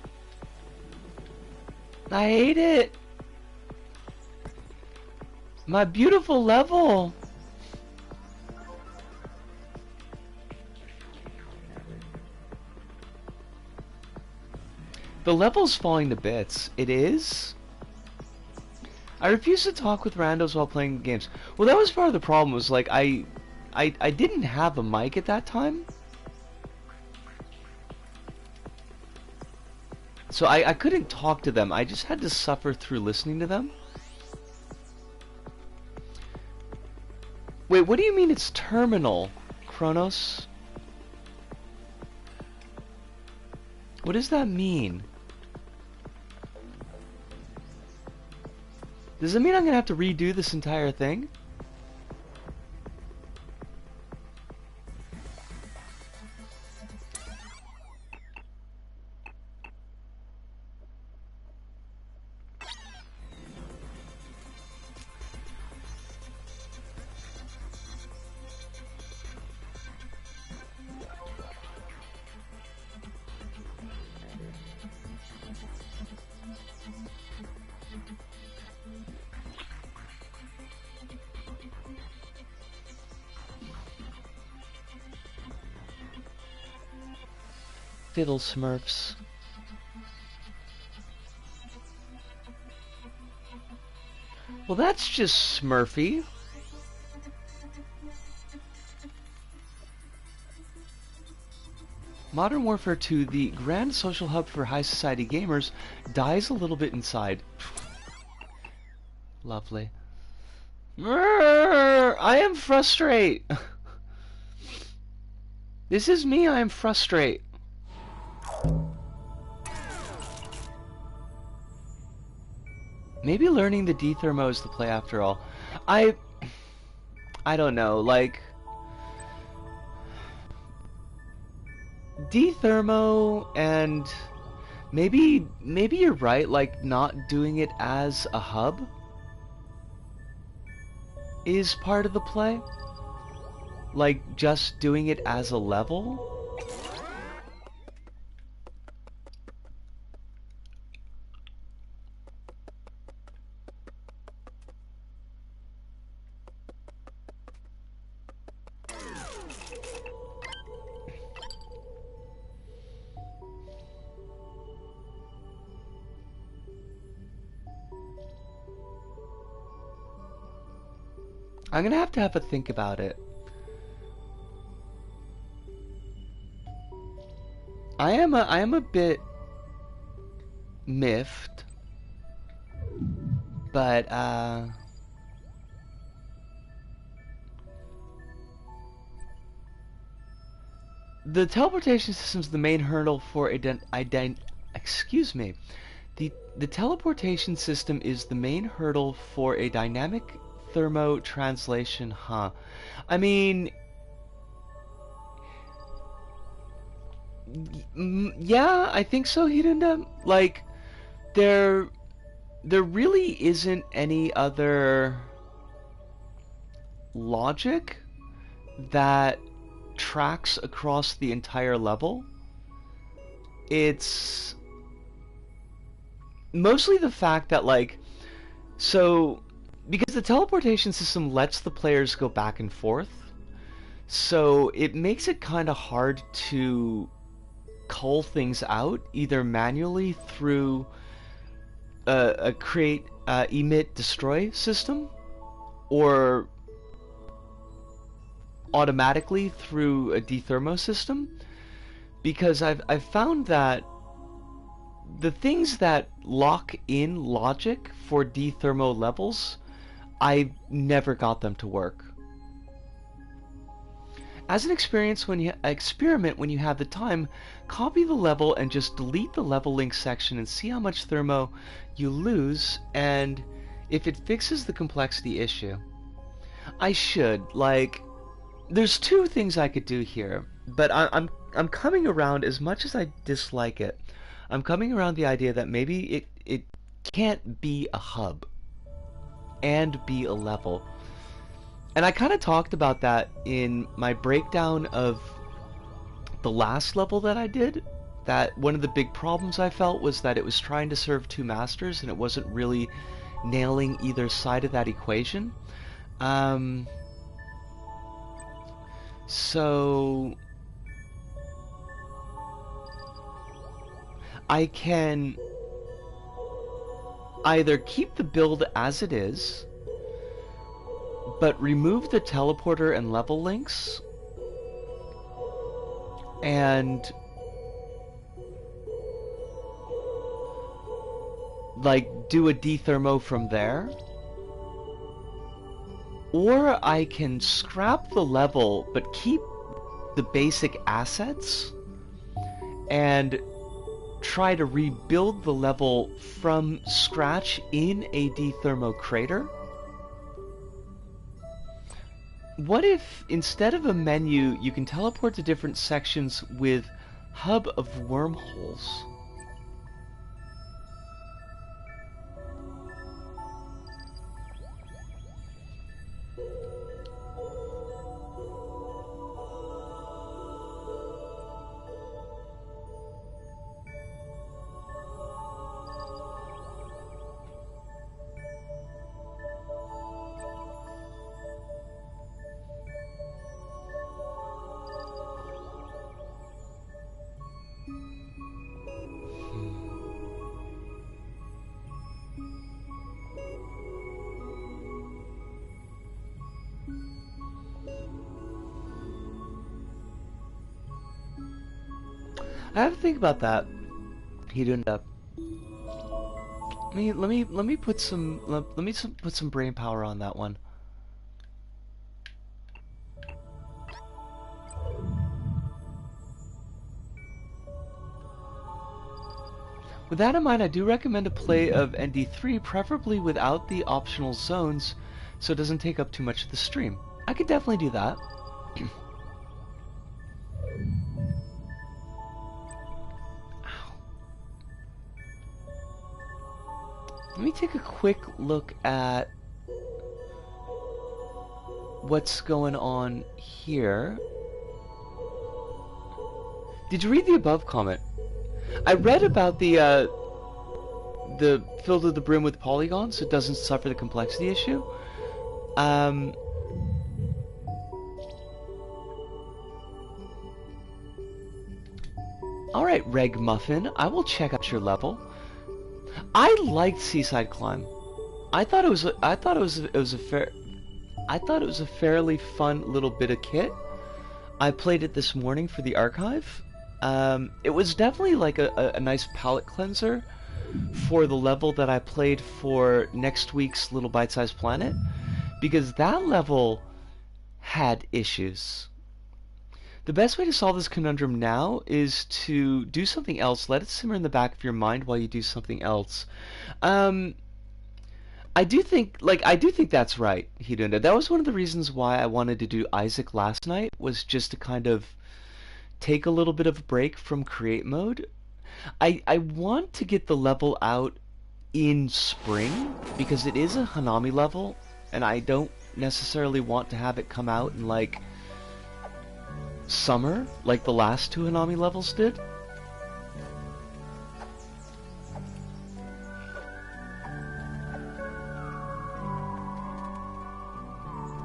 I hate it! My beautiful level! The level's falling to bits. It is? I refuse to talk with randos while playing games. Well, that was part of the problem, was like, I didn't have a mic at that time. So I couldn't talk to them. I just had to suffer through listening to them. Wait, what do you mean it's terminal, Kronos? What does that mean? Does it mean I'm gonna have to redo this entire thing? Fiddle Smurfs. Well, that's just Smurfy. Modern Warfare 2, the grand social hub for high society gamers, dies a little bit inside. Lovely. I am frustrate. This is me, I am frustrate. Maybe learning the D-thermo is the play after all. I don't know, like D-thermo, and maybe you're right, like not doing it as a hub is part of the play. Like just doing it as a level. I'm gonna have a think about it. I am a bit miffed, but the teleportation system is the main hurdle for excuse me. The teleportation system is the main hurdle for a dynamic thermo translation, huh? I mean, yeah, I think so, Hirunda. Like, there really isn't any other logic that tracks across the entire level. It's mostly the fact that, like, so because the teleportation system lets the players go back and forth, so it makes it kind of hard to cull things out either manually through a create, emit, destroy system, or automatically through a dethermo system, because I've found that the things that lock in logic for dethermo levels, I never got them to work. As an experiment when you have the time, copy the level and just delete the level link section and see how much thermo you lose and if it fixes the complexity issue. I should, like, there's two things I could do here, but I'm coming around. As much as I dislike it, I'm coming around the idea that maybe it can't be a hub and be a level. And I kind of talked about that in my breakdown of the last level that I did, that one of the big problems I felt was that it was trying to serve two masters and it wasn't really nailing either side of that equation. So I can either keep the build as it is, but remove the teleporter and level links, and like do a dethermo from there. Or I can scrap the level but keep the basic assets and try to rebuild the level from scratch in a dethermo crater. What if instead of a menu you can teleport to different sections with hub of wormholes? I have to think about that. He didn't. Let me put some put some brain power on that one. With that in mind, I do recommend a play of ND3, preferably without the optional zones, so it doesn't take up too much of the stream. I could definitely do that. Let me take a quick look at what's going on here. Did you read the above comment? I read about the filled to the brim with polygons, so it doesn't suffer the complexity issue. Alright, Reg Muffin, I will check out your level. I liked Seaside Climb. I thought it was a fairly fun little bit of kit. I played it this morning for the archive. It was definitely like a nice palate cleanser for the level that I played for next week's Little Bite-Sized Planet, because that level had issues. The best way to solve this conundrum now is to do something else. Let it simmer in the back of your mind while you do something else. I do think that's right, Hidunda. That was one of the reasons why I wanted to do Isaac last night, was just to kind of take a little bit of a break from create mode. I want to get the level out in spring, because it is a Hanami level, and I don't necessarily want to have it come out in like summer, like the last two Hanami levels did.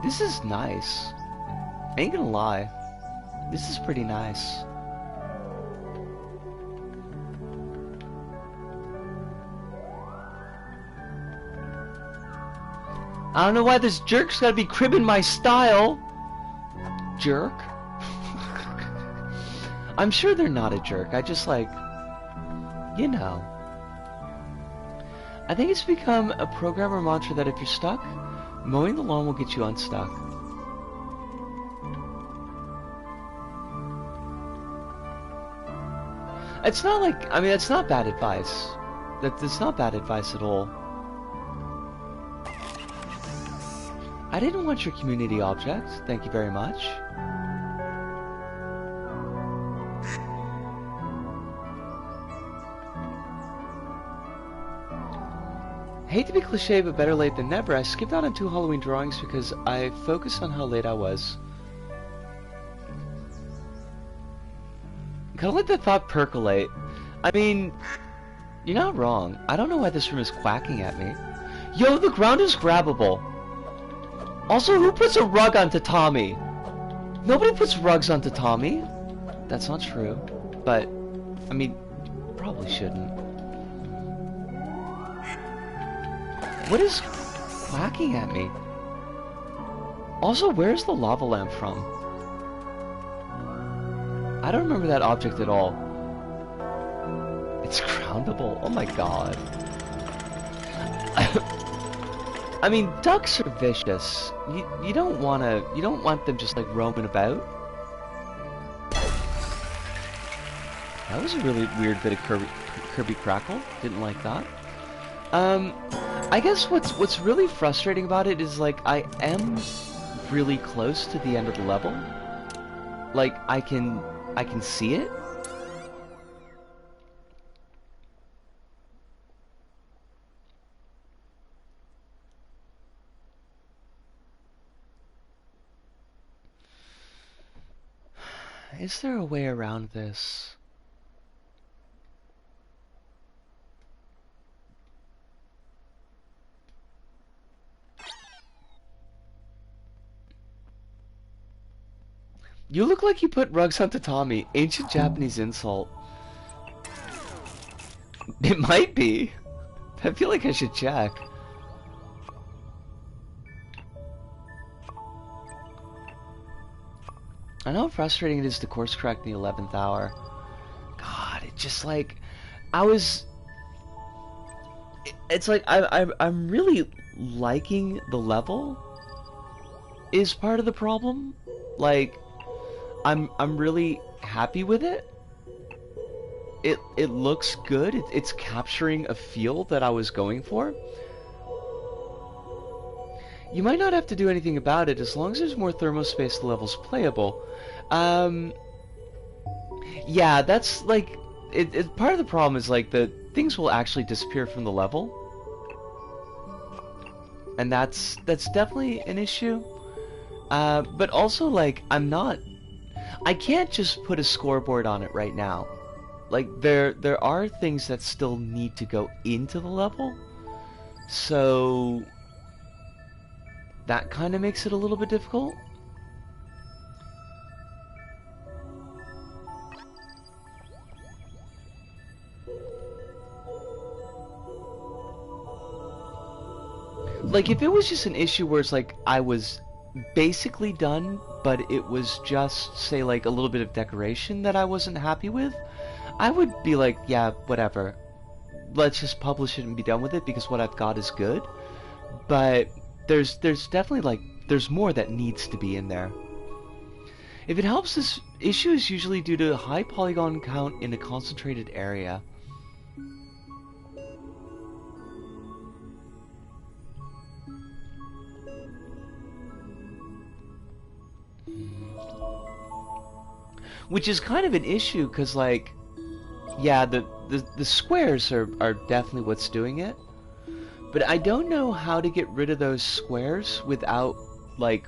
This is nice. Ain't gonna lie. This is pretty nice. I don't know why this jerk's gotta be cribbing my style. Jerk? I'm sure they're not a jerk. I just like, you know. I think it's become a programmer mantra that if you're stuck, mowing the lawn will get you unstuck. It's not like, I mean, it's not bad advice. That's not bad advice at all. I didn't want your community object. Thank you very much. Hate to be cliche, but better late than never. I skipped out on 2 Halloween drawings because I focused on how late I was. Gotta let that thought percolate. I mean, you're not wrong. I don't know why this room is quacking at me. Yo, the ground is grabbable. Also, who puts a rug on tatami? Nobody puts rugs on tatami. That's not true. But, I mean, probably shouldn't. What is quacking at me? Also, where's the lava lamp from? I don't remember that object at all. It's groundable. Oh my god. I mean, ducks are vicious. You don't want them just like roaming about. That was a really weird bit of Kirby Crackle. Didn't like that. I guess what's really frustrating about it is like I am really close to the end of the level. Like I can see it. Is there a way around this? You look like you put rugs on tatami. Ancient Japanese insult. It might be. I feel like I should check. I know how frustrating it is to course correct in the 11th hour. God, it just like... I was it's like I'm really liking the level is part of the problem. Like I'm really happy with it. It looks good. It's capturing a feel that I was going for. You might not have to do anything about it as long as there's more thermospace, the level's playable. Yeah, that's like part of the problem is like the things will actually disappear from the level, and that's definitely an issue. But also like I can't just put a scoreboard on it right now. Like there are things that still need to go into the level, so that kind of makes it a little bit difficult. Like if it was just an issue where it's like I was basically done, but it was just say like a little bit of decoration that I wasn't happy with, I would be like, yeah, whatever. Let's just publish it and be done with it because what I've got is good. But there's definitely like there's more that needs to be in there. If it helps, this issue is usually due to a high polygon count in a concentrated area. Which is kind of an issue because like yeah, the squares are definitely what's doing it. But I don't know how to get rid of those squares without, like,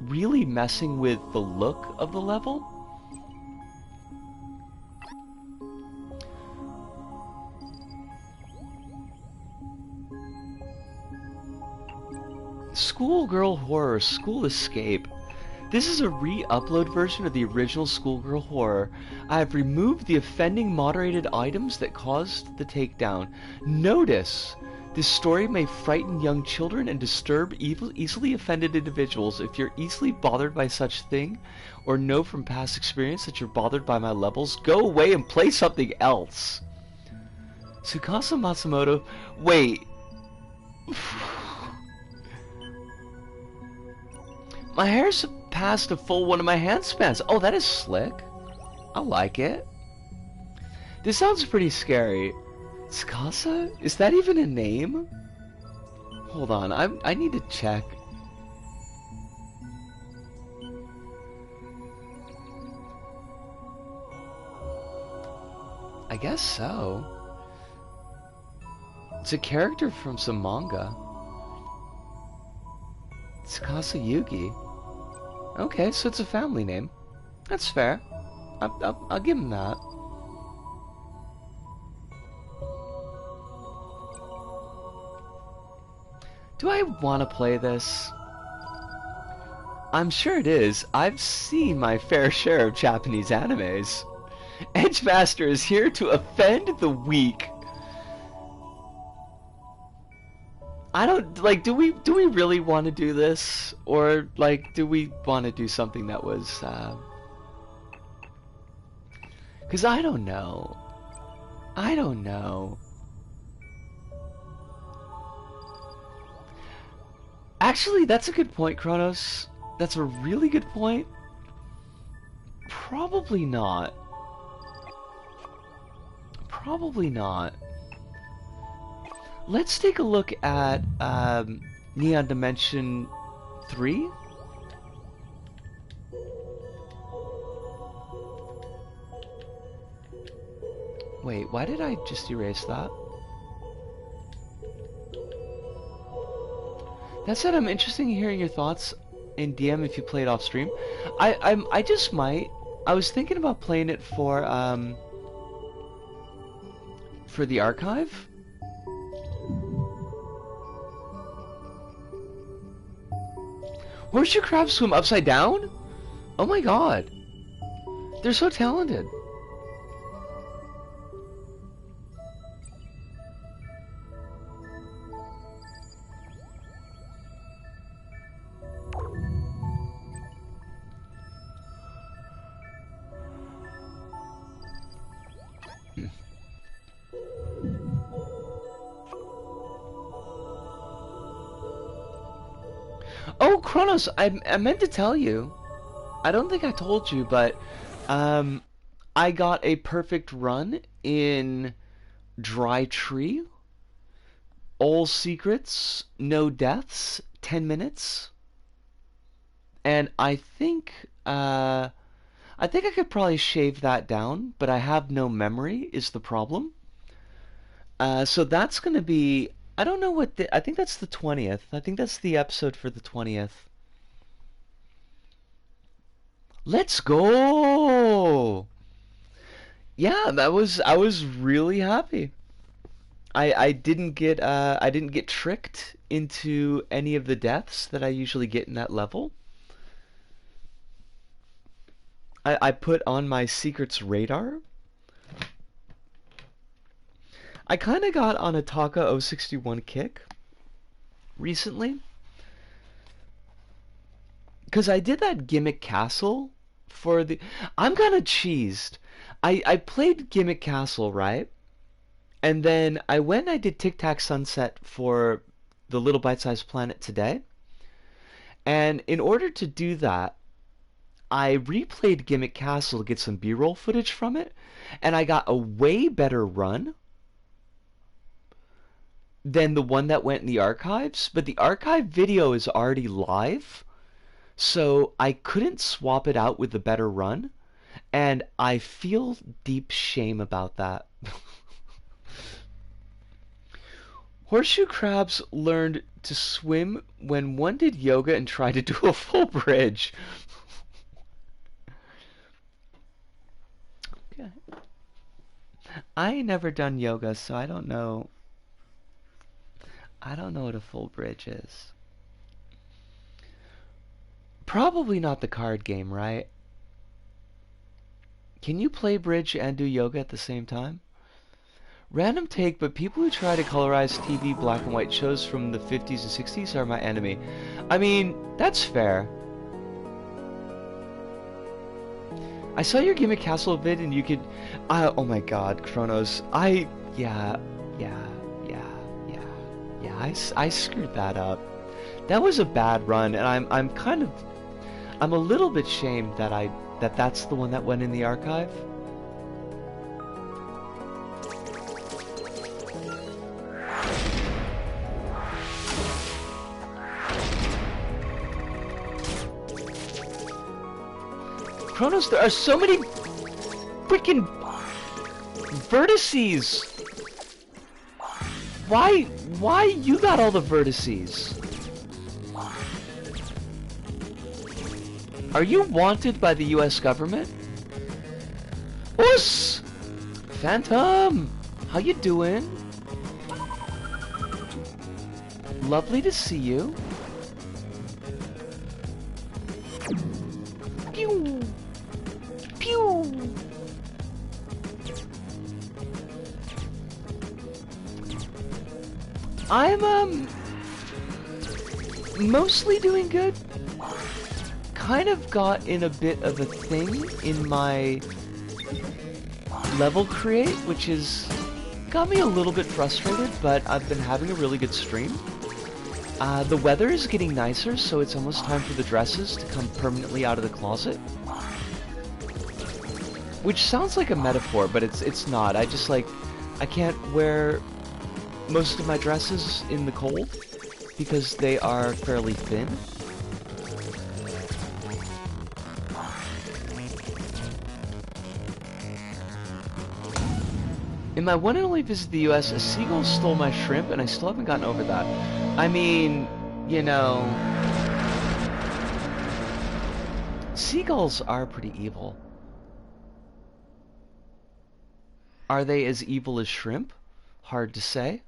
really messing with the look of the level. Schoolgirl Horror School Escape. This is a re-upload version of the original Schoolgirl Horror. I have removed the offending moderated items that caused the takedown. Notice, this story may frighten young children and disturb easily offended individuals. If you're easily bothered by such thing, or know from past experience that you're bothered by my levels, go away and play something else. Tsukasa Matsumoto, wait. My hair's past a full one of my handspans. Oh, that is slick. I like it. This sounds pretty scary. Tsukasa? Is that even a name? Hold on, I need to check. I guess so. It's a character from some manga. Tsukasa Yugi. Okay, so it's a family name. That's fair. I'll give him that. Do I want to play this? I'm sure it is. I've seen my fair share of Japanese animes. Edgemaster is here to offend the weak. I don't like. Do we really want to do this, or like, do we want to do something that was? Because I don't know. I don't know. Actually, that's a good point, Kronos. That's a really good point. Probably not. Probably not. Let's take a look at Neon Dimension 3. Wait, why did I just erase that? That said, I'm interested in hearing your thoughts in DM if you play it off stream. I just might. I was thinking about playing it for the archive. Horseshoe crabs swim upside down? Oh my god. They're so talented. Kronos, I meant to tell you. I don't think I told you, but I got a perfect run in Dry Tree. All secrets, no deaths, 10 minutes. And I think I could probably shave that down, but I have no memory is the problem. So that's going to be, I don't know I think that's the 20th. I think that's the episode for the 20th. Let's go! Yeah, I was really happy. I didn't get tricked into any of the deaths that I usually get in that level. I put on my secrets radar. I kind of got on a Taka 061 kick recently. Because I did that gimmick castle for the... I'm kind of cheesed. I played gimmick castle, right? And then I went and I did Tic Tac Sunset for the Little Bite-Sized Planet today. And in order to do that, I replayed Gimmick Castle to get some B-roll footage from it, and I got a way better run than the one that went in the archives, but the archive video is already live, so I couldn't swap it out with the better run, and I feel deep shame about that. Horseshoe crabs learned to swim when one did yoga and tried to do a full bridge. Okay. I ain't never done yoga, so I don't know. I don't know what a full bridge is. Probably not the card game, right? Can you play bridge and do yoga at the same time? Random take, but people who try to colorize TV black and white shows from the 50s and 60s are my enemy. I mean, that's fair. I saw your Gimmick Castle vid and you could... oh my god, Kronos. Yeah, I screwed that up. That was a bad run, and I'm kind of... I'm a little bit shamed that that's the one that went in the archive. Kronos, there are so many freaking vertices. Why you got all the vertices? Are you wanted by the US government? Oos! Phantom! How you doing? Lovely to see you. Pew! Pew! I'm, mostly doing good. Kind of got in a bit of a thing in my level create, which has got me a little bit frustrated, but I've been having a really good stream. The weather is getting nicer, so it's almost time for the dresses to come permanently out of the closet. Which sounds like a metaphor, but it's not. I just, like, I can't wear most of my dresses in the cold because they are fairly thin. In my one and only visit to the US, a seagull stole my shrimp, and I still haven't gotten over that. I mean, you know... Seagulls are pretty evil. Are they as evil as shrimp? Hard to say.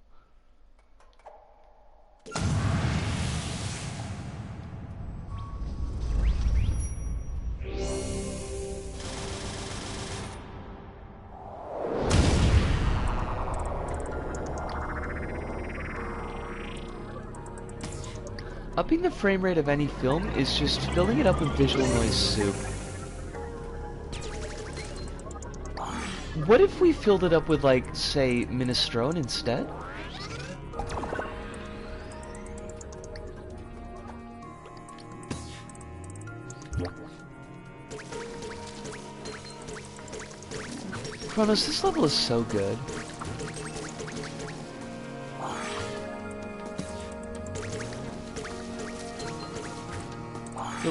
Upping the frame rate of any film is just filling it up with visual noise soup. What if we filled it up with, like, say, minestrone instead? Kronos, this level is so good.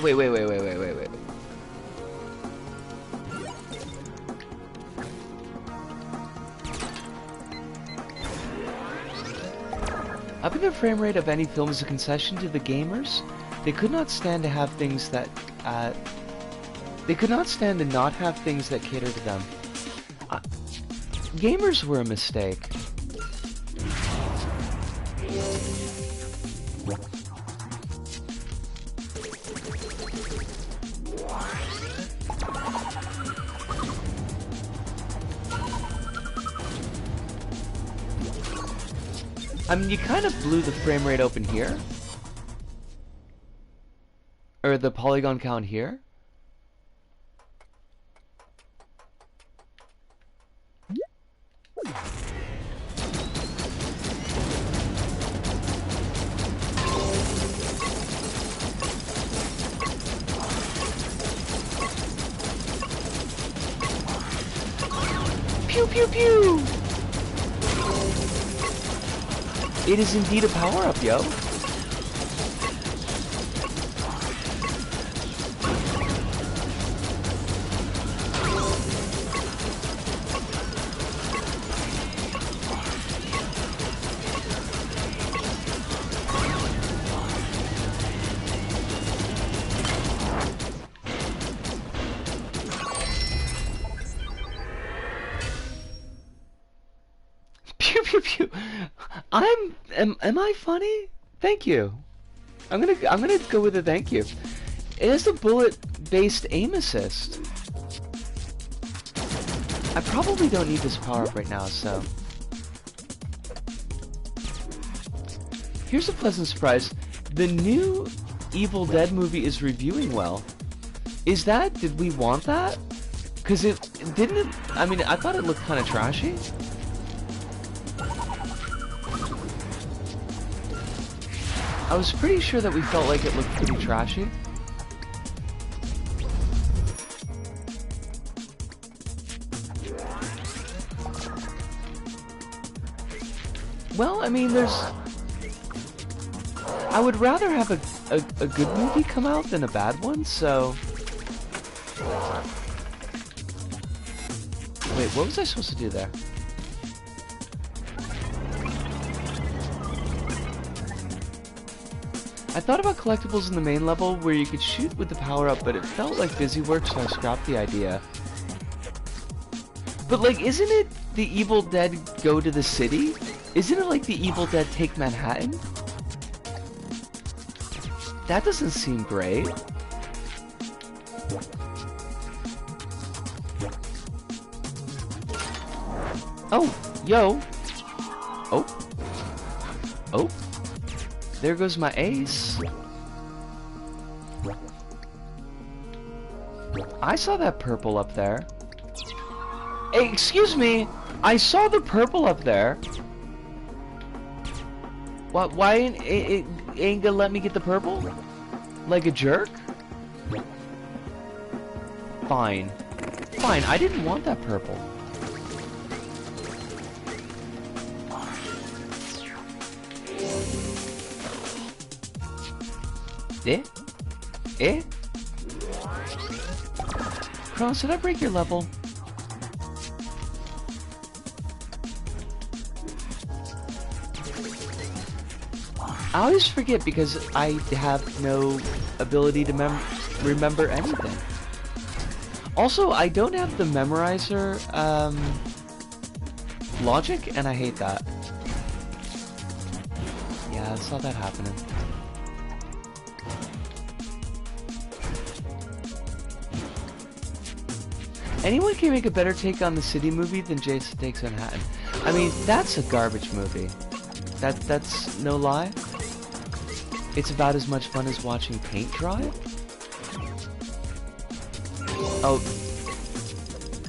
Wait. Upping the frame rate of any film is a concession to the gamers. They could not stand to have things that, they could not stand to not have things that cater to them. Gamers were a mistake. I mean, you kind of blew the frame rate open here. Or the polygon count here. Pew pew pew! It is indeed a power-up, yo. Pew pew pew. Am I funny? Thank you. I'm gonna go with a thank you. It has a bullet-based aim assist. I probably don't need this power-up right now, so. Here's a pleasant surprise. The new Evil Dead movie is reviewing well. Is that, did we want that? Cause didn't it, I mean, I thought it looked kinda trashy. I was pretty sure that we felt like it looked pretty trashy. Well, I mean, I would rather have a good movie come out than a bad one, so. Wait, what was I supposed to do there? I thought about collectibles in the main level where you could shoot with the power-up, but it felt like busy work, so I scrapped the idea. But like, isn't it the Evil Dead go to the city? Isn't it like the Evil Dead take Manhattan? That doesn't seem great. Oh, yo. Oh. Oh. There goes my ace. I saw that purple up there. Hey, excuse me. I saw the purple up there. What? Why ain't gonna let me get the purple? Like a jerk? Fine. Fine, I didn't want that purple. Eh? Kronos, did I break your level? I always forget because I have no ability to remember anything. Also, I don't have the memorizer logic, and I hate that. Yeah, I saw that happening. Anyone can make a better take on the city movie than Jason Takes Manhattan. I mean, that's a garbage movie. That's no lie. It's about as much fun as watching paint dry. Oh,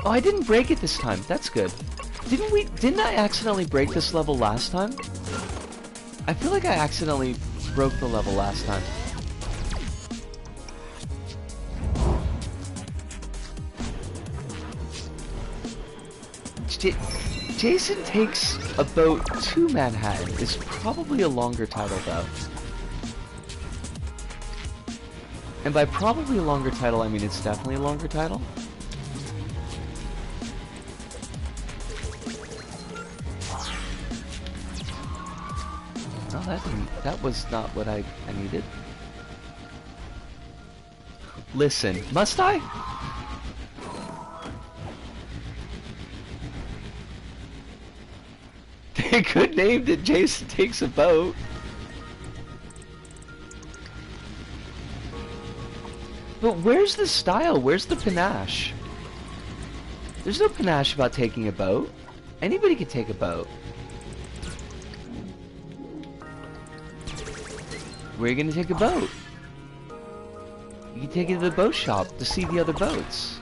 I didn't break it this time. That's good. Didn't I accidentally break this level last time? I feel like I accidentally broke the level last time. Jason Takes a Boat to Manhattan is probably a longer title, though. And by probably a longer title, I mean it's definitely a longer title. No, that was not what I needed. Listen, must I? They could name it Jason Takes a Boat. But where's the style? Where's the panache? There's no panache about taking a boat. Anybody can take a boat. Where are you gonna take a boat? You can take it to the boat shop to see the other boats.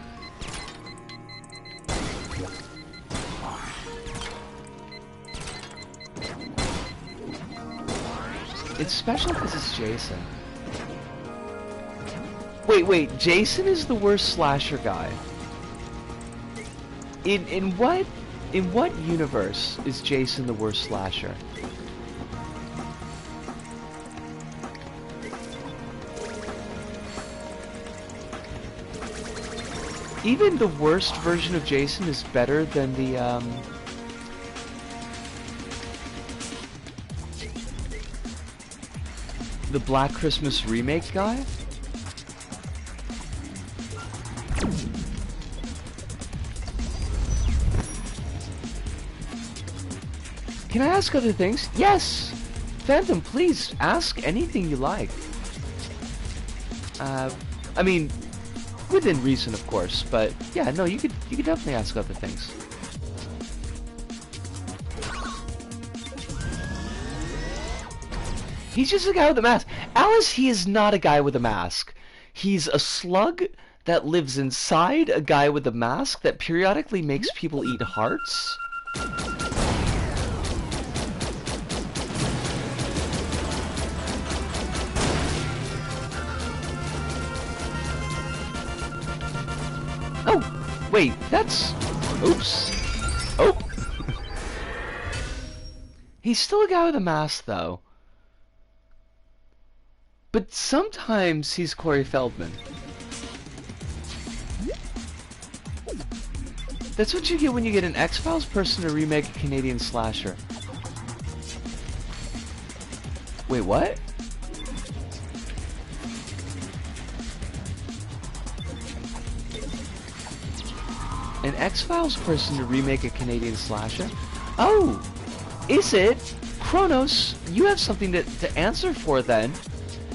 It's special because it's Jason. Wait, Jason is the worst slasher guy. In what universe is Jason the worst slasher? Even the worst version of Jason is better than the Black Christmas remake guy. Can I ask other things? Yes! Phantom, please, ask anything you like. I mean, within reason, of course, but yeah, no, you could definitely ask other things. He's just a guy with a mask. Alice, he is not a guy with a mask. He's a slug that lives inside a guy with a mask that periodically makes people eat hearts. Oh, wait, that's... Oops. Oh. He's still a guy with a mask, though. But sometimes he's Corey Feldman. That's what you get when you get an X-Files person to remake a Canadian slasher. Wait, what? An X-Files person to remake a Canadian slasher? Oh! Is it? Kronos, you have something to answer for then.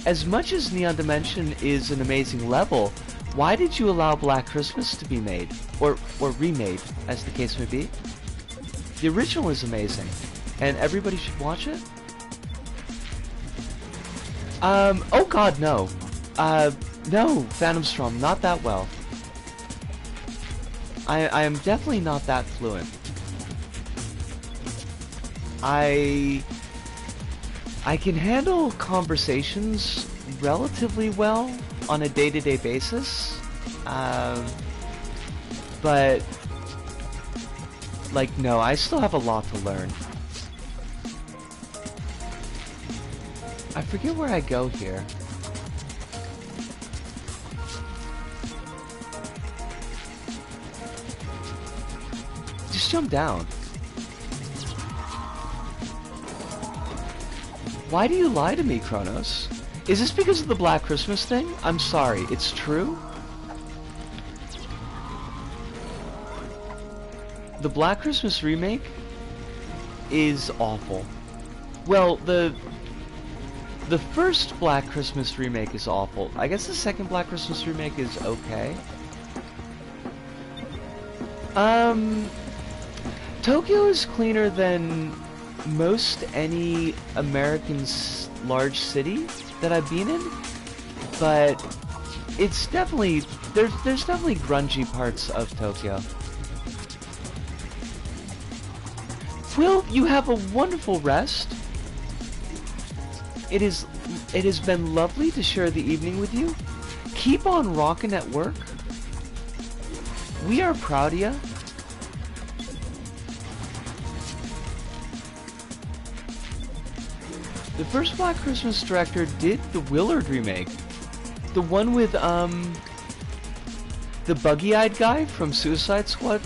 As much as Neon Dimension is an amazing level, why did you allow Black Christmas to be made? Or remade, as the case may be? The original is amazing, and everybody should watch it? Oh god, no. No, Phantom Storm, not that well. I am definitely not that fluent. I can handle conversations relatively well on a day-to-day basis, but like, no, I still have a lot to learn. I forget where I go here. Just jump down. Why do you lie to me, Kronos? Is this because of the Black Christmas thing? I'm sorry, it's true? The Black Christmas remake is awful. Well, the first Black Christmas remake is awful. I guess the second Black Christmas remake is okay. Tokyo is cleaner than most any American large city that I've been in, but it's definitely there's definitely grungy parts of Tokyo. Will, you have a wonderful rest. It has been lovely to share the evening with you. Keep on rocking at work. We are proud of you. The first Black Christmas director did the Willard remake. The one with, the buggy-eyed guy from Suicide Squad,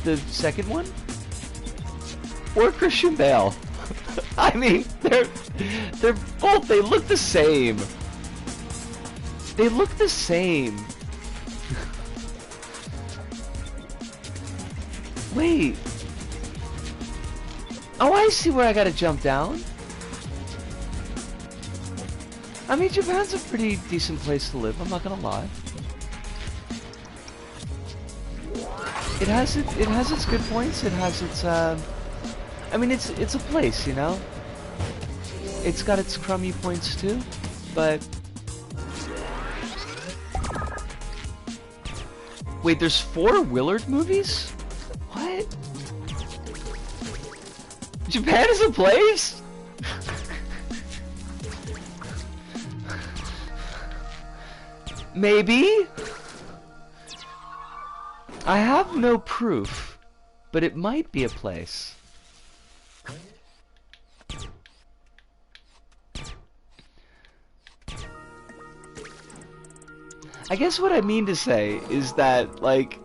the second one? Or Christian Bale. I mean, they're both, they look the same. They look the same. Wait. Oh, I see where I gotta jump down. I mean, Japan's a pretty decent place to live, I'm not gonna lie. It has its good points, it has its, I mean, it's a place, you know? It's got its crummy points too, but... Wait, there's 4 Willard movies? What? Japan is a place? Maybe? I have no proof, but it might be a place. I guess what I mean to say is that, like,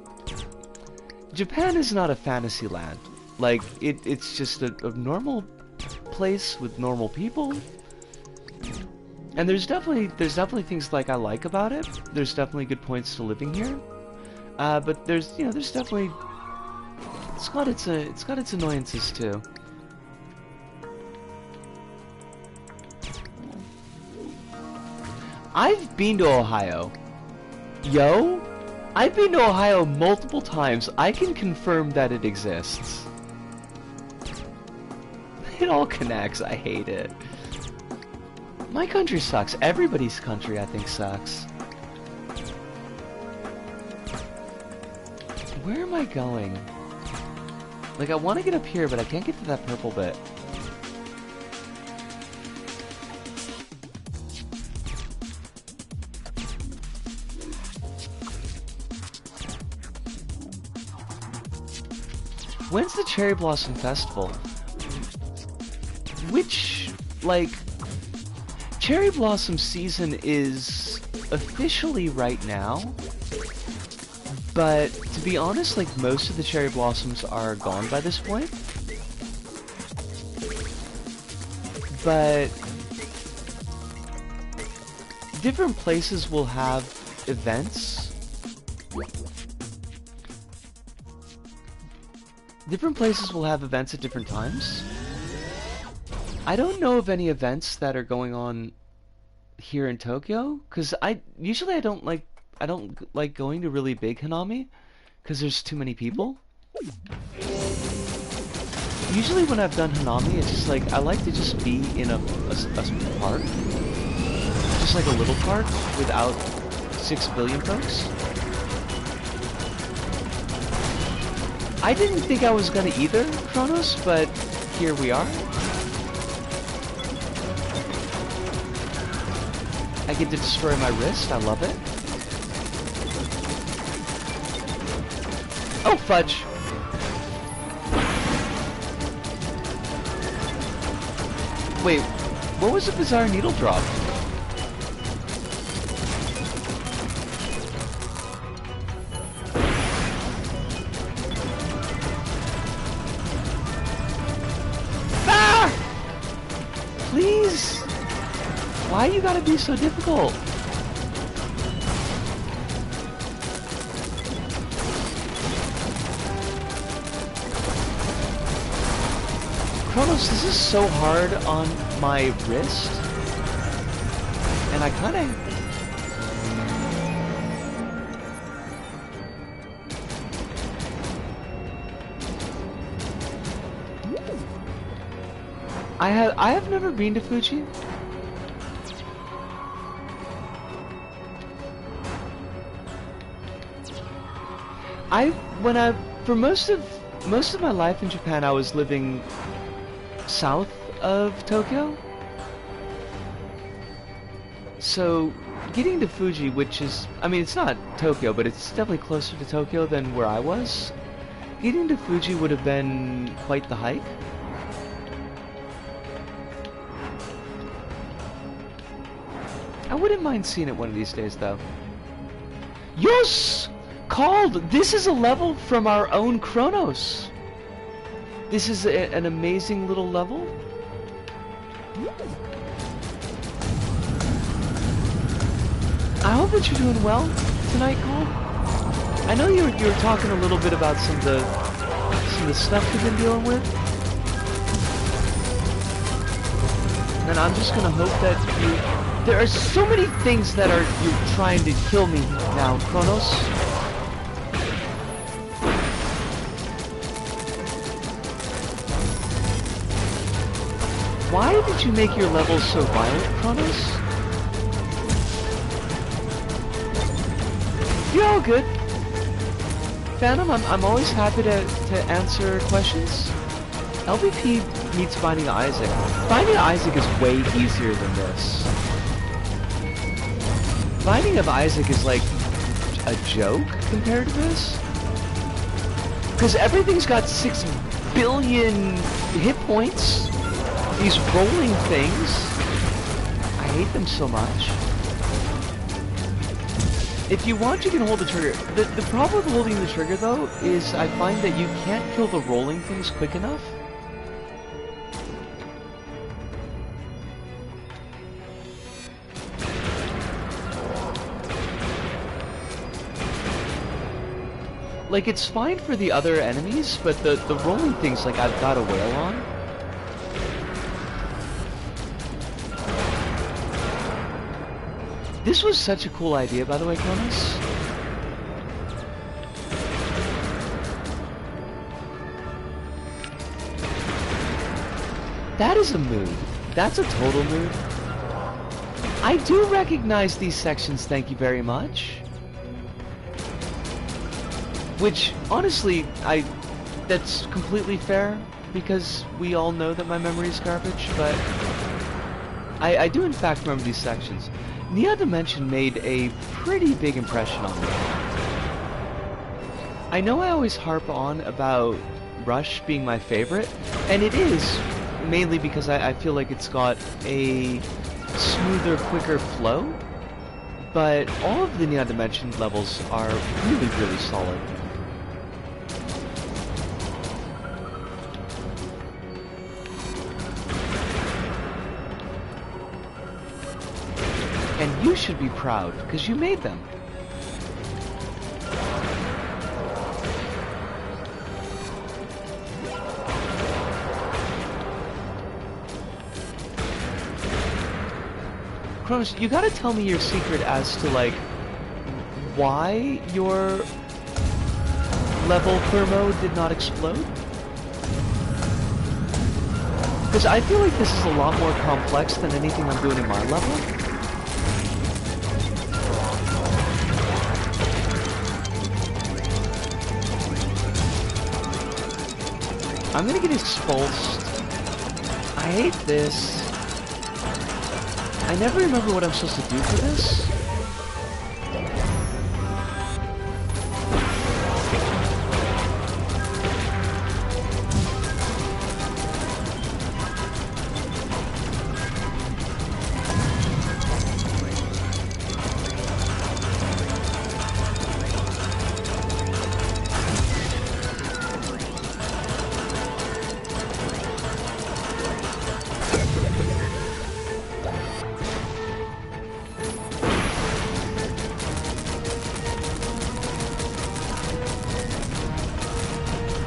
Japan is not a fantasy land. Like, it's just a normal place with normal people. And there's definitely things like I like about it. There's definitely good points to living here. But there's definitely it's got its annoyances too. I've been to Ohio. Yo, I've been to Ohio multiple times. I can confirm that it exists. It all connects. I hate it. My country sucks. Everybody's country, I think, sucks. Where am I going? Like, I want to get up here, but I can't get to that purple bit. When's the Cherry Blossom Festival? Which, like... Cherry Blossom season is officially right now, but to be honest, like, most of the cherry blossoms are gone by this point. But different places will have events. Different places will have events at different times. I don't know of any events that are going on here in Tokyo, because usually I don't like going to really big Hanami, because there's too many people. Usually when I've done Hanami, it's just like, I like to just be in a park. Just like a little park without 6 billion folks. I didn't think I was gonna either, Kronos, but here we are. I get to destroy my wrist, I love it. Oh, fudge! Wait, what was the bizarre needle drop? Ah! Please! Why you gotta be so difficult? Kronos, this is so hard on my wrist, and I kinda... I have never been to Fuji. For most of my life in Japan, I was living south of Tokyo. So getting to Fuji, which is, I mean, it's not Tokyo, but it's definitely closer to Tokyo than where I was. Getting to Fuji would have been quite the hike. I wouldn't mind seeing it one of these days, though. Yes! Called! This is a level from our own Kronos. This is an amazing little level. I hope that you're doing well tonight, Cole. I know you were talking a little bit about some of the stuff you've been dealing with. And I'm just gonna hope that there are so many things that you're trying to kill me now, Kronos. Why did you make your levels so violent, Kronos? You're all good. Phantom, I'm always happy to answer questions. LVP meets Finding Isaac. Finding Isaac is way easier than this. Finding of Isaac is like a joke compared to this. Because everything's got 6 billion hit points. These rolling things. I hate them so much. If you want, you can hold the trigger. The problem with holding the trigger, though, is I find that you can't kill the rolling things quick enough. Like, it's fine for the other enemies, but the rolling things, like, I've got a whale on. This was such a cool idea, by the way, Kronos. That is a mood. That's a total mood. I do recognize these sections, thank you very much. Which, honestly, that's completely fair, because we all know that my memory is garbage, but I do in fact remember these sections. Neo Dimension made a pretty big impression on me. I know I always harp on about Rush being my favorite, and it is, mainly because I feel like it's got a smoother, quicker flow, but all of the Neo Dimension levels are really, really solid. And you should be proud, because you made them. Kronos, you gotta tell me your secret as to, like, why your level thermo did not explode? Because I feel like this is a lot more complex than anything I'm doing in my level. I'm gonna get expulsed. I hate this. I never remember what I'm supposed to do for this.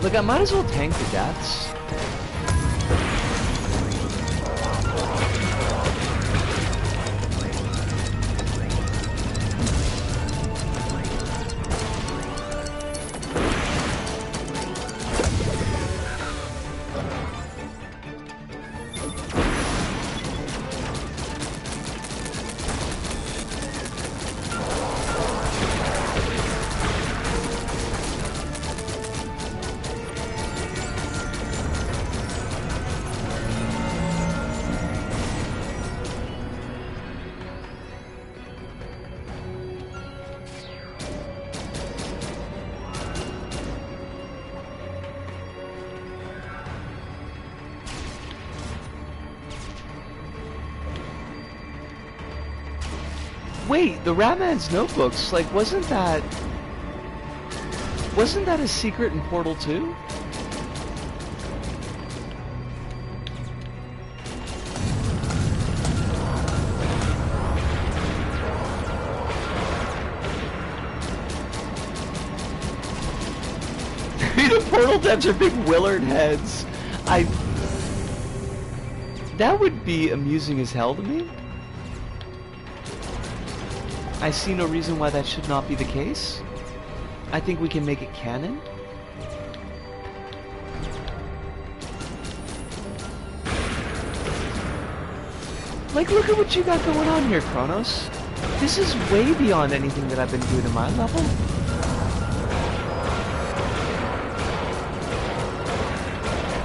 Look, I might as well tank the deaths. Wait, the Ratman's notebooks, like, wasn't that a secret in Portal 2? The Portal devs are big Willard heads. That would be amusing as hell to me. I see no reason why that should not be the case. I think we can make it canon. Like, look at what you got going on here, Kronos. This is way beyond anything that I've been doing in my level.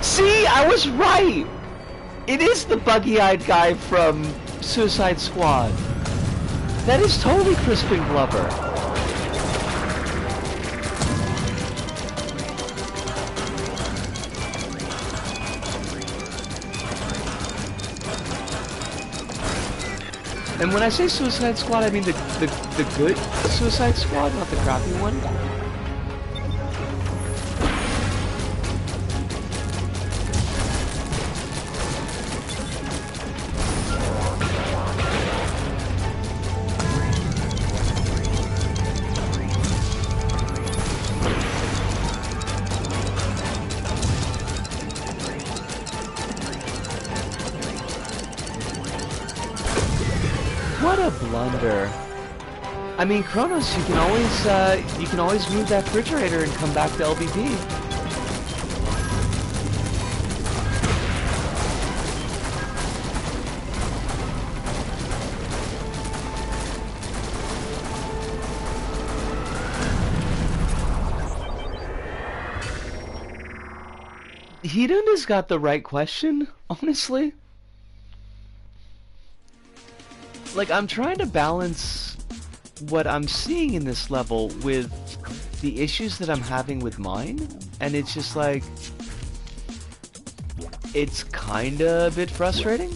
See, I was right! It is the buggy-eyed guy from Suicide Squad. That is totally Crispin Glover. And when I say Suicide Squad, I mean the good Suicide Squad, not the crappy one. What a blunder. I mean, Kronos, you can always move that refrigerator and come back to LBP. Hidunda's got the right question, honestly. Like, I'm trying to balance what I'm seeing in this level with the issues that I'm having with mine, and it's just like, it's kinda a bit frustrating.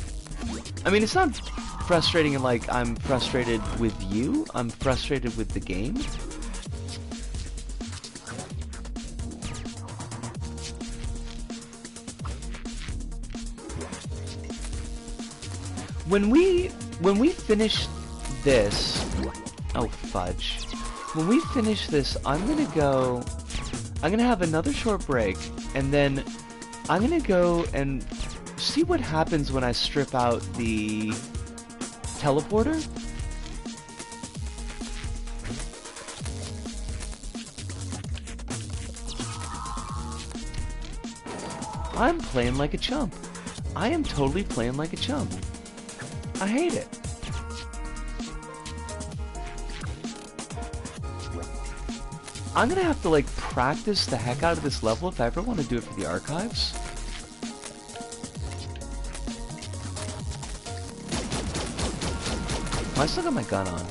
I mean, it's not frustrating in like, I'm frustrated with you, I'm frustrated with the game. When we finish this, oh fudge. When we finish this, I'm gonna have another short break, and then I'm gonna go and see what happens when I strip out the teleporter. I'm playing like a chump. I am totally playing like a chump. I hate it. I'm gonna have to like practice the heck out of this level if I ever want to do it for the archives. I still got my gun on.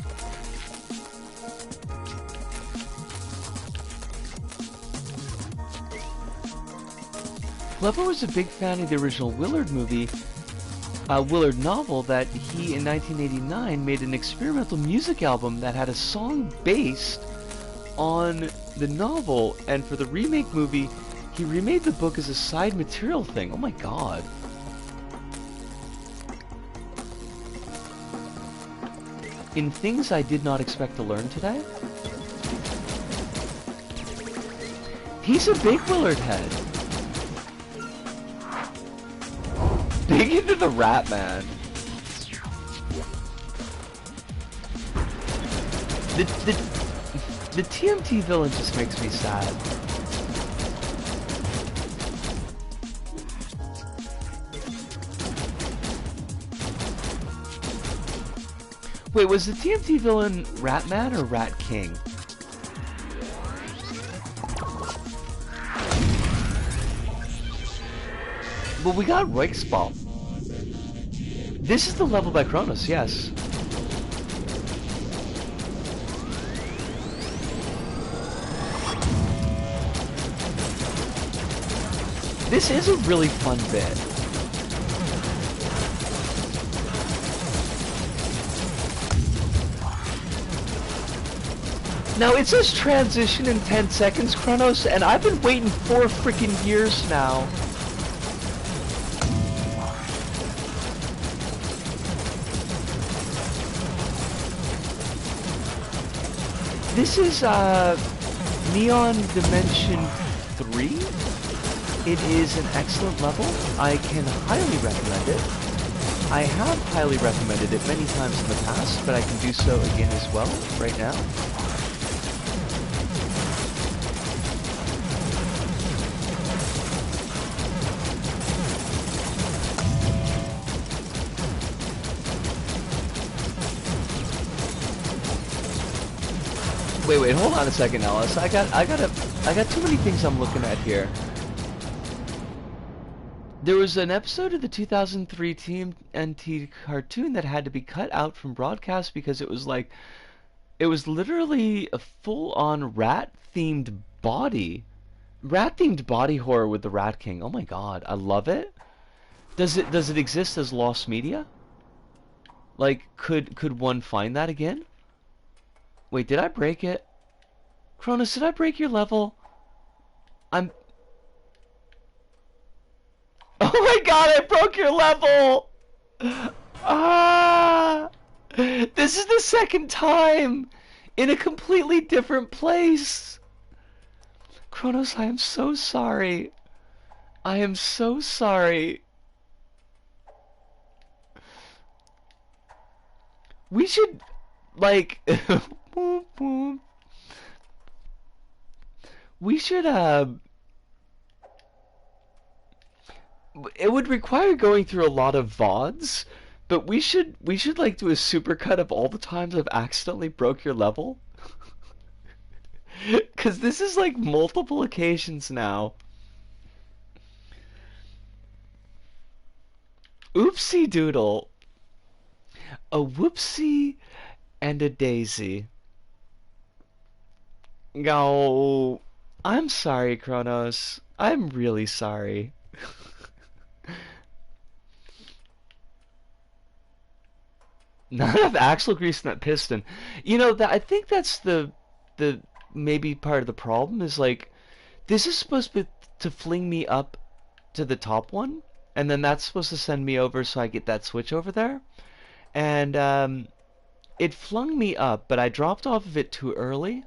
Glover was a big fan of the original Willard movie. Willard novel that he in 1989 made an experimental music album that had a song based on the novel, and for the remake movie he remade the book as a side material thing. Oh my god. In things I did not expect to learn today, he's a big Willard head. Big into the Rat Man. The TMT villain just makes me sad. Wait, was the TMT villain Rat Man or Rat King? Well, we got Reichsball. This is the level by Kronos, yes. This is a really fun bit. Now it says transition in 10 seconds, Chronos, and I've been waiting 4 freaking years now. This is Neon Dimension 3. It is an excellent level. I can highly recommend it. I have highly recommended it many times in the past, but I can do so again as well right now. Wait, hold on a second, Alice. I got too many things I'm looking at here. There was an episode of the 2003 TMNT cartoon that had to be cut out from broadcast because it was literally a full-on rat-themed body horror with the Rat King. Oh my god, I love it. Does it exist as lost media? Like, could one find that again? Wait, did I break it? Cronus, did I break your level? Oh my god, I broke your level! Ah! This is the second time! In a completely different place! Kronos, I am so sorry. I am so sorry. We should, like... we should, it would require going through a lot of VODs, but we should like do a supercut of all the times I've accidentally broke your level. Cause this is like multiple occasions now. Oopsie doodle. A whoopsie and a daisy. No, I'm sorry, Kronos. I'm really sorry. Not enough axle grease in that piston. You know, that I think that's the maybe part of the problem is like this is supposed to fling me up to the top one, and then that's supposed to send me over so I get that switch over there. And it flung me up, but I dropped off of it too early,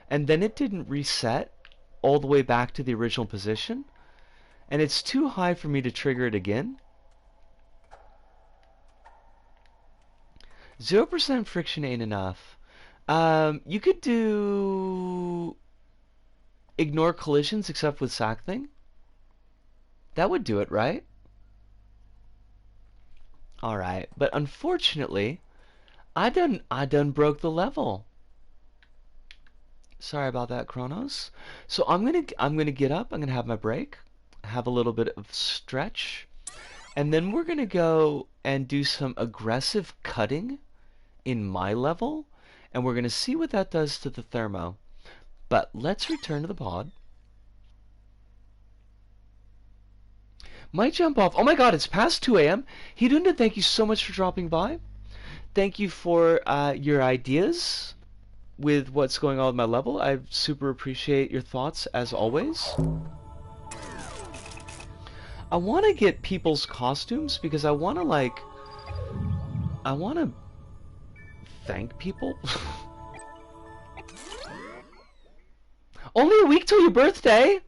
and then it didn't reset all the way back to the original position, and it's too high for me to trigger it again. 0% friction ain't enough. You could do ignore collisions except with sack thing. That would do it, right? Alright, but unfortunately, I done broke the level. Sorry about that, Kronos. So I'm gonna get up, I'm gonna have my break, have a little bit of stretch, and then we're gonna go and do some aggressive cutting in my level, and we're gonna see what that does to the thermo. But let's return to the pod. Might jump off. Oh my god, it's past 2 a.m. Hidunda, thank you so much for dropping by. Thank you for your ideas with what's going on with my level. I super appreciate your thoughts as always. I want to get people's costumes because I want to thank people. Only a week till your birthday?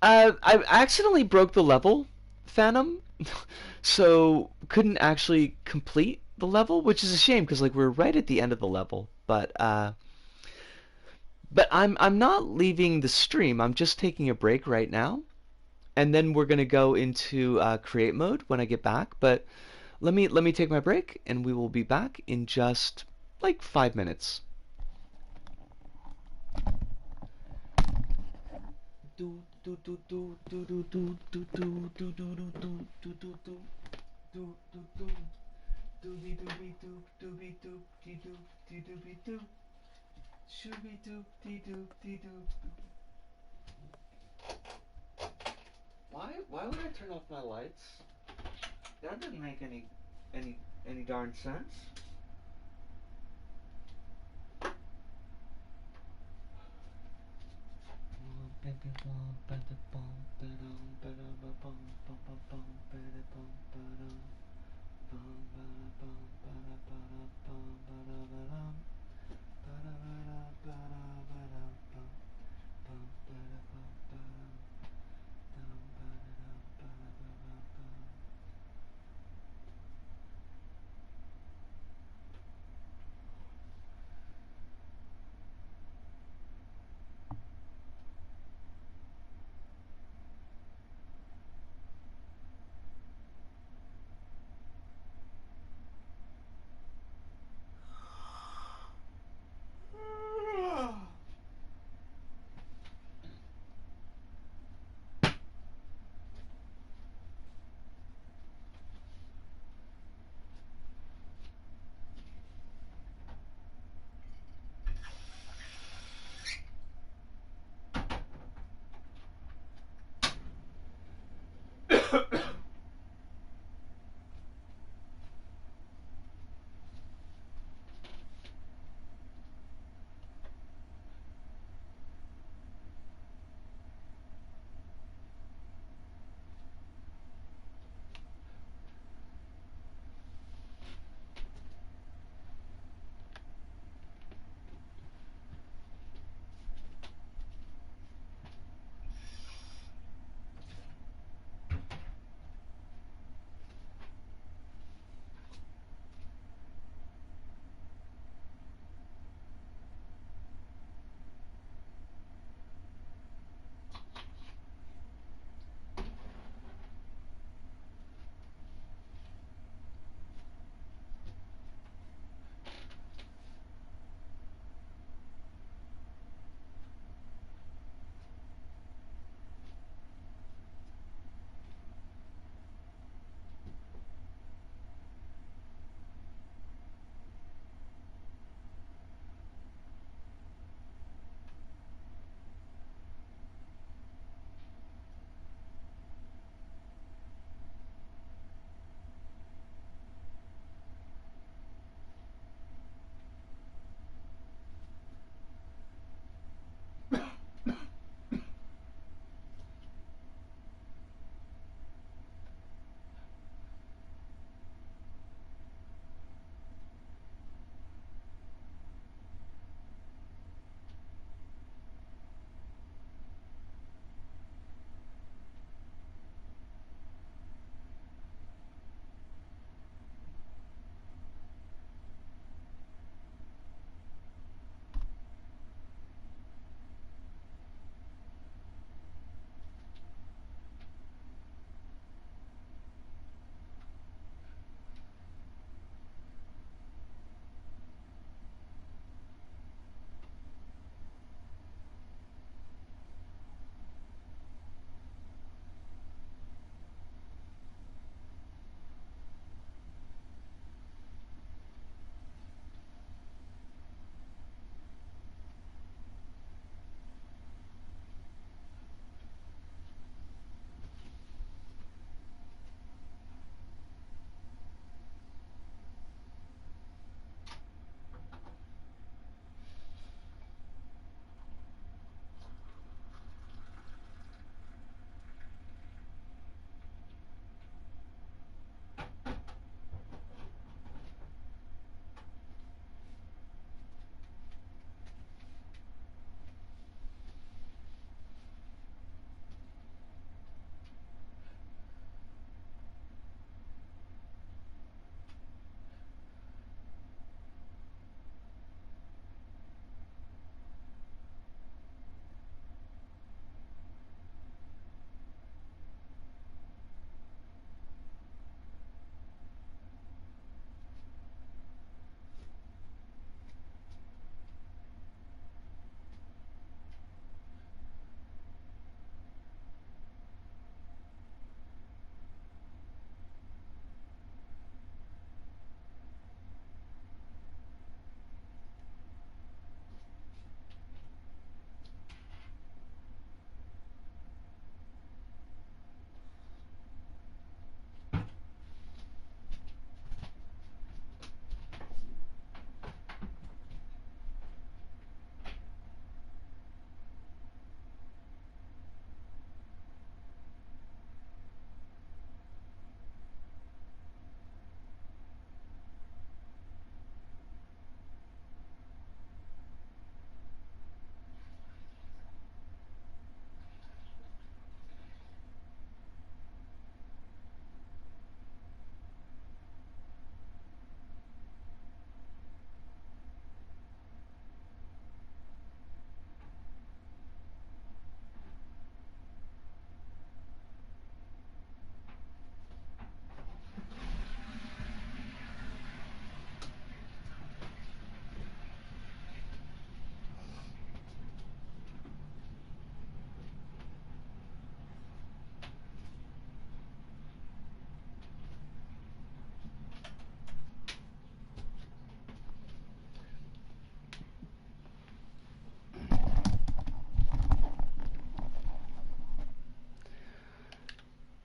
I accidentally broke the level, Phantom, so couldn't actually complete the level, which is a shame because like we're right at the end of the level. But I'm not leaving the stream. I'm just taking a break right now, and then we're gonna go into create mode when I get back. But let me take my break, and we will be back in just like 5 minutes. Why would I turn off my lights? That didn't make any darn sense.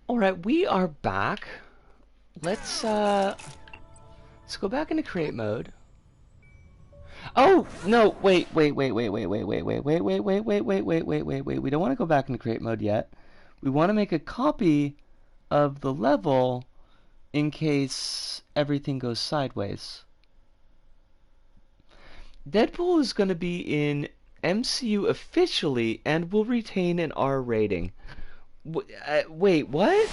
Alright, we are back. Let's go back into create mode. Oh no, wait. We don't want to go back into create mode yet. We want to make a copy of the level in case everything goes sideways. Deadpool is going to be in MCU officially and will retain an R rating. Wait, what?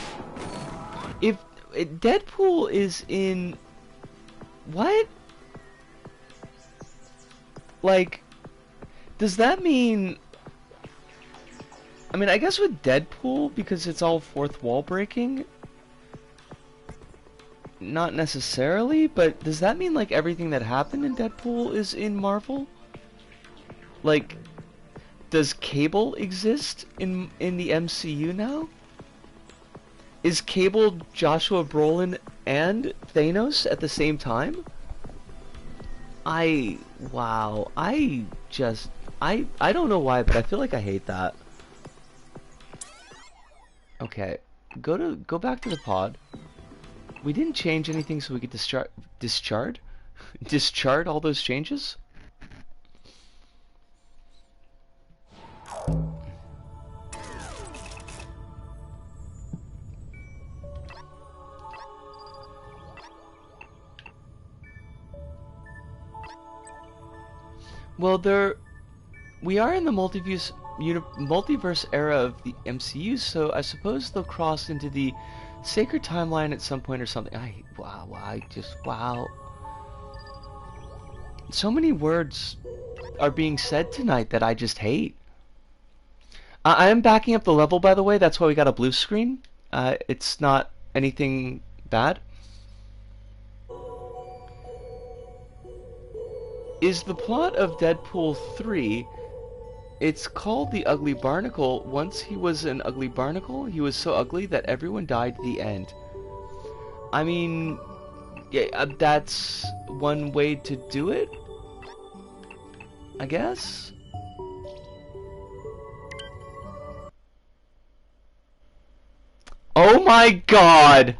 If Deadpool is in... What? Like, does that mean... I mean, I guess with Deadpool, because it's all fourth wall breaking, not necessarily, but does that mean, like, everything that happened in Deadpool is in Marvel? Like, does Cable exist in the MCU now? Is Cable Joshua Brolin and Thanos at the same time? Wow, I don't know why, but I feel like I hate that. Okay, go back to the pod. We didn't change anything, so we could discharge all those changes. Well, we are in the multiverse era of the MCU, so I suppose they'll cross into the sacred timeline at some point or something. Wow. So many words are being said tonight that I just hate. I am backing up the level, by the way. That's why we got a blue screen. It's not anything bad. Is the plot of Deadpool 3... It's called The Ugly Barnacle. Once he was an ugly barnacle, he was so ugly that everyone died at the end. I mean, yeah, that's one way to do it, I guess? Oh my god!